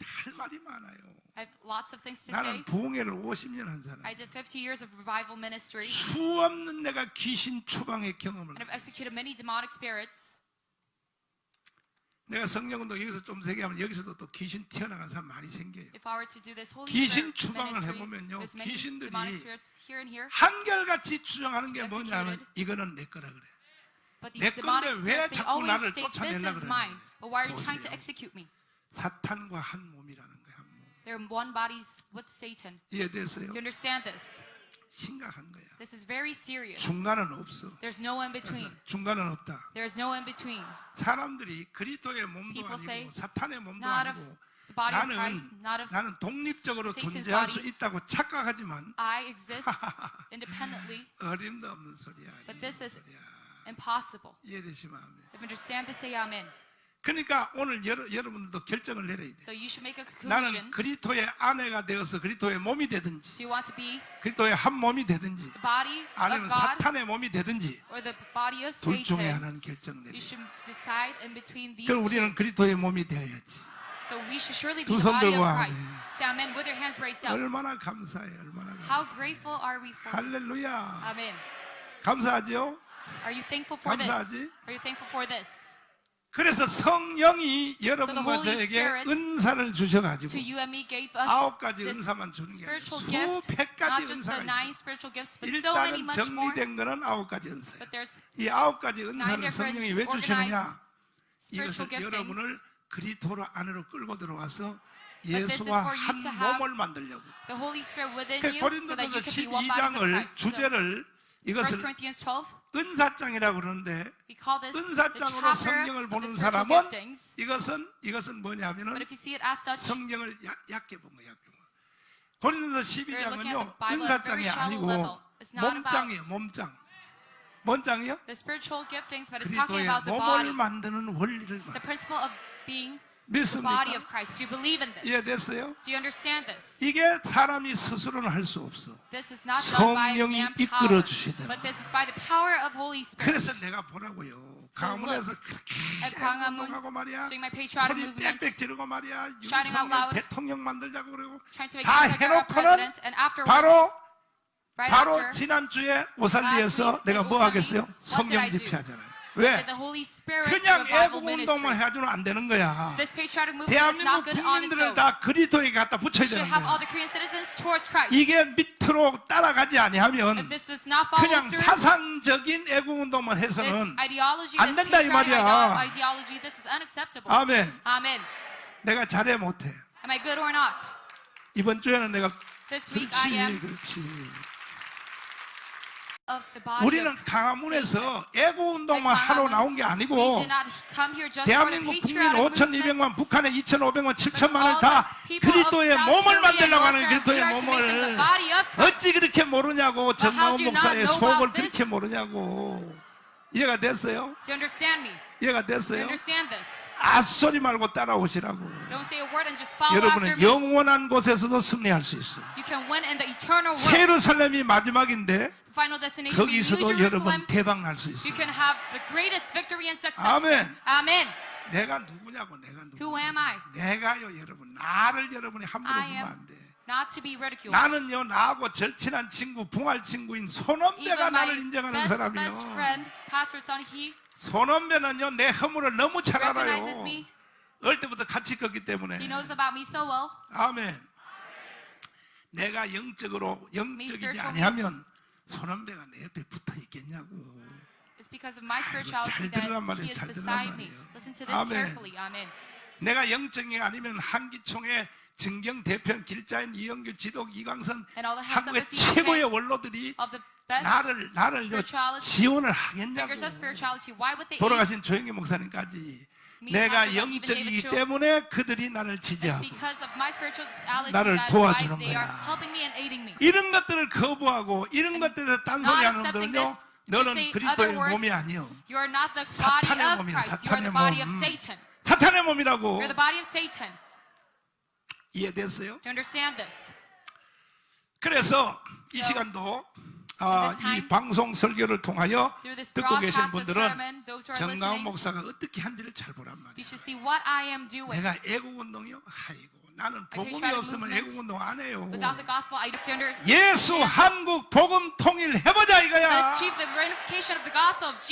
할 말이 많아요. I have lots of things to 나는 say. 부흥회를 50년 한 사람. I did 50 years of revival ministry 수없는 내가 귀신 추방의 경험을. and I've executed many demonic spirits. 내가 성령운동 여기서 좀 세게 하면 여기서도 또 귀신 튀어나간 사람 많이 생겨요. If I were to do this Holy 귀신 Spirit 추방을 ministry, 해보면요, there's many 귀신들이 demonic spirits here and here. 한결같이 주장하는 게 뭐냐면 이거는 내 거라 그래. But 내 these demonic 건데 왜 spirits, they 자꾸 always 나를 state, this 쫓아내려고 is 그러냐. mine. But why are you trying to 보세요. execute me? 사탄과 한 몸이라는 거야. 한 몸. They're one bodies with Satan. 이해됐어요? Do you understand this? 심각한 거야. This is very serious. 중간은 없어. There's no in between. 중간은 없다. There's no in between. 사람들이 그리스도의 몸도 People say, 아니고 사탄의 몸도 Not of 아니고 the body of Christ, not of 나는 독립적으로 Satan's 존재할 수 body. 있다고 착각하지만 I exist independently. 어림도 없는 소리야. But this is 소리야. impossible. 이해되시면 아멘. If you understand this, say amen. 그러니까 오늘 여러분들도 결정을 내려야 돼. So you should make a 나는 conclusion. 그리스도의 아내가 되어서 그리스도의 몸이 되든지 Do you want to be 그리스도의 한 몸이 되든지 the body 아니면 of God 사탄의 몸이 되든지 or the body of 둘 중에 Satan? 하나는 결정 내려. You should decide in between these 그럼 two. 우리는 그리스도의 몸이 되어야지. So we should surely 두 be the 손 body 들고 of 아멘. Christ. Say amen with your hands raised up. 얼마나 감사해. 얼마나 How 감사해. grateful are we for this? 할렐루야. Amen. 감사하죠? Are you thankful for this? 감사하지? Are you thankful for this? 그래서 성령이 여러분과 Holy 저에게 Spirit 은사를 주셔가지고 To you and me gave us 9가지 this 은사만 주는 게 아니라 spiritual gift, 수백 not 가지 just 은사가 the 9 있어요. spiritual gifts, but so many 일단은 much more. 정리된 거는 9가지 은사예요. But there's 이 9가지 9 은사를 different 성령이 왜 주시느냐? spiritual 이것은 giftings. 여러분을 그리스도 안으로 끌고 들어와서 But this is 예수와 for you 한 to have 몸을 만들려고. the Holy Spirit within 그 you so that you 고린도전서 can be one body of 12장을 Christ. So, 주제를 1 이것을 Corinthians 12, 은사장이라고 그러는데 we call this the 은사장으로 chapter 성경을 of the 보는 spiritual 사람은 giftings. 이것은 뭐냐면은 But if you see it as such, 성경을 얕게 본 거예요. 얕게 본 거예요. 고린도서 you're looking 12장은요 at the Bible at a very 은사장이 shallow 아니고 level. It's not 몸장이에요. about 몸장. 뭔 장이요? the spiritual giftings, but it's talking 그리스도의 about the 몸을 body, 만드는 원리를 the principle of being the 믿습니까? body of Christ. Do you believe in this? 이해됐어요? Do you understand this? 이게 사람이 스스로는 할 수 없어. This is not done by 성령이 manpower, 이끌어 주시더라. but this is by the power of Holy Spirit. 그래서 내가 보라고요. 강문에서 At 광화문, 하고 말이야. doing my patriotic 소리 movement, 빽빽 지르고 말이야. shouting out 윤석열 loud, 대통령 만들자고 그러고 trying to make 다 Israel our 해놓고는 president, and afterwards, 바로 right 바로 after, 지난주에 오살리에서 last week 내가 at 뭐 오살리, 하겠어요? what did 성령 I do? 집회하잖아요. said 왜? the Holy Spirit 그냥 revival 애국 ministry. 운동만 해가지고는 안 되는 거야. This patriotic movement is 대한민국 not good on its 국민들을 own. 다 그리스도에 갖다 붙여야 We should 되는 have all 거야. the Korean citizens towards Christ. 이게 밑으로 따라가지 아니하면 If this is not followed 그냥 through, 사상적인 애국 운동만 this 해서는 ideology, 안 this 된다 이 patriotic 말이야. ideology, this is unacceptable. 아멘. Amen. 내가 잘해 못해. Am I good or not? 이번 주에는 내가 This week I am 그렇지. of the body 우리는 of Satan. 강화문에서 애국 운동만 하러 나온 게 We 아니고 did not come here just for the 대한민국 국민 patriotic 5,200만, movement. 북한의 2,500만, 7천만을 all 다 the people of 그리스도의 South 몸을 Korea, 만들려고 하는 North 그리스도의 Korea to make them the 몸을 body of Christ. 어찌 그렇게 모르냐고. But how 정마훈 do you not 목사의 know 속을 about 그렇게 this? 모르냐고. 이해가 됐어요? Do you understand me? 이해가 Do you 됐어요? understand this? 앗소리 말고 따라오시라고. Don't say a word and just follow after 여러분은 me. 영원한 곳에서도 승리할 수 있어요. You can win in the eternal world. 예루살렘이 마지막인데 The final destination will be New 거기서도 Jerusalem. 여러분 대박 날 수 You 있어요. can have the greatest victory and success. 아멘. Amen. 내가 누구냐고. 내가 누구. Who am I? 내가요 여러분. 나를 여러분이 함부로 I 보면 am 안 돼. not to be ridiculed. 나는요 나하고 절친한 친구, 봉할 친구인 손원배가 Even my 나를 인정하는 best 사람이요. friend, Pastor Son, he 손원배는요 내 허물을 너무 잘 알아요. recognizes me. 어릴 때부터 같이 컸기 때문에. He knows about me so well. 아멘. 내가 영적으로 영적이지 spiritually. 아니하면 손원배가 내 옆에 붙어 있겠냐고. It's because of my 잘 spirituality 들으란 that 말이에요. he is 잘 들으란 beside me. 말이에요. Listen to this 아멘. carefully. Amen. 내가 영적이 아니면 한기총의 증경 대표 길자인 이영규 지독 이광선 And all the heads of 한국의 the CCK 최고의 원로들이 Of the best 나를 spirituality, 지원을 하겠냐고. figures of spirituality, why would they aid? 돌아가신 조영기 목사님까지 Me, 내가 Pastor John, even 영적이기 David Cho. 때문에 그들이 나를 It's 지지하고 because of my spirituality 나를 that's 도와주는 why they are 거야. helping me and aiding me. 이런 것들을 거부하고 이런 것들에 딴소리 하는 accepting 놈들은요 this, 너는 you say 그리스도의 other words, 몸이 아니요 You are not the body 사탄의 of 몸이야. Christ. You are 사탄의 the body of 몸. Satan. 사탄의 몸이라고. You're the body of Satan. 이해됐어요? Do you understand this? 그래서 이 So, 시간도 this 이 time, 방송 설교를 통하여 Through this 듣고 계신 broadcast of 분들은 sermon, those who are 정가훈 listening, 목사가 어떻게 한지를 잘 보란 말이야. you should see what I am doing. 내가 애국운동이요? 아이고 나는 복음이 patriotic 없으면 movement. 애국운동 안 해요. Without the gospel, I just under 예수 한국 복음 통일해보자 이거야. Let's achieve the reunification of the gospel of Jesus.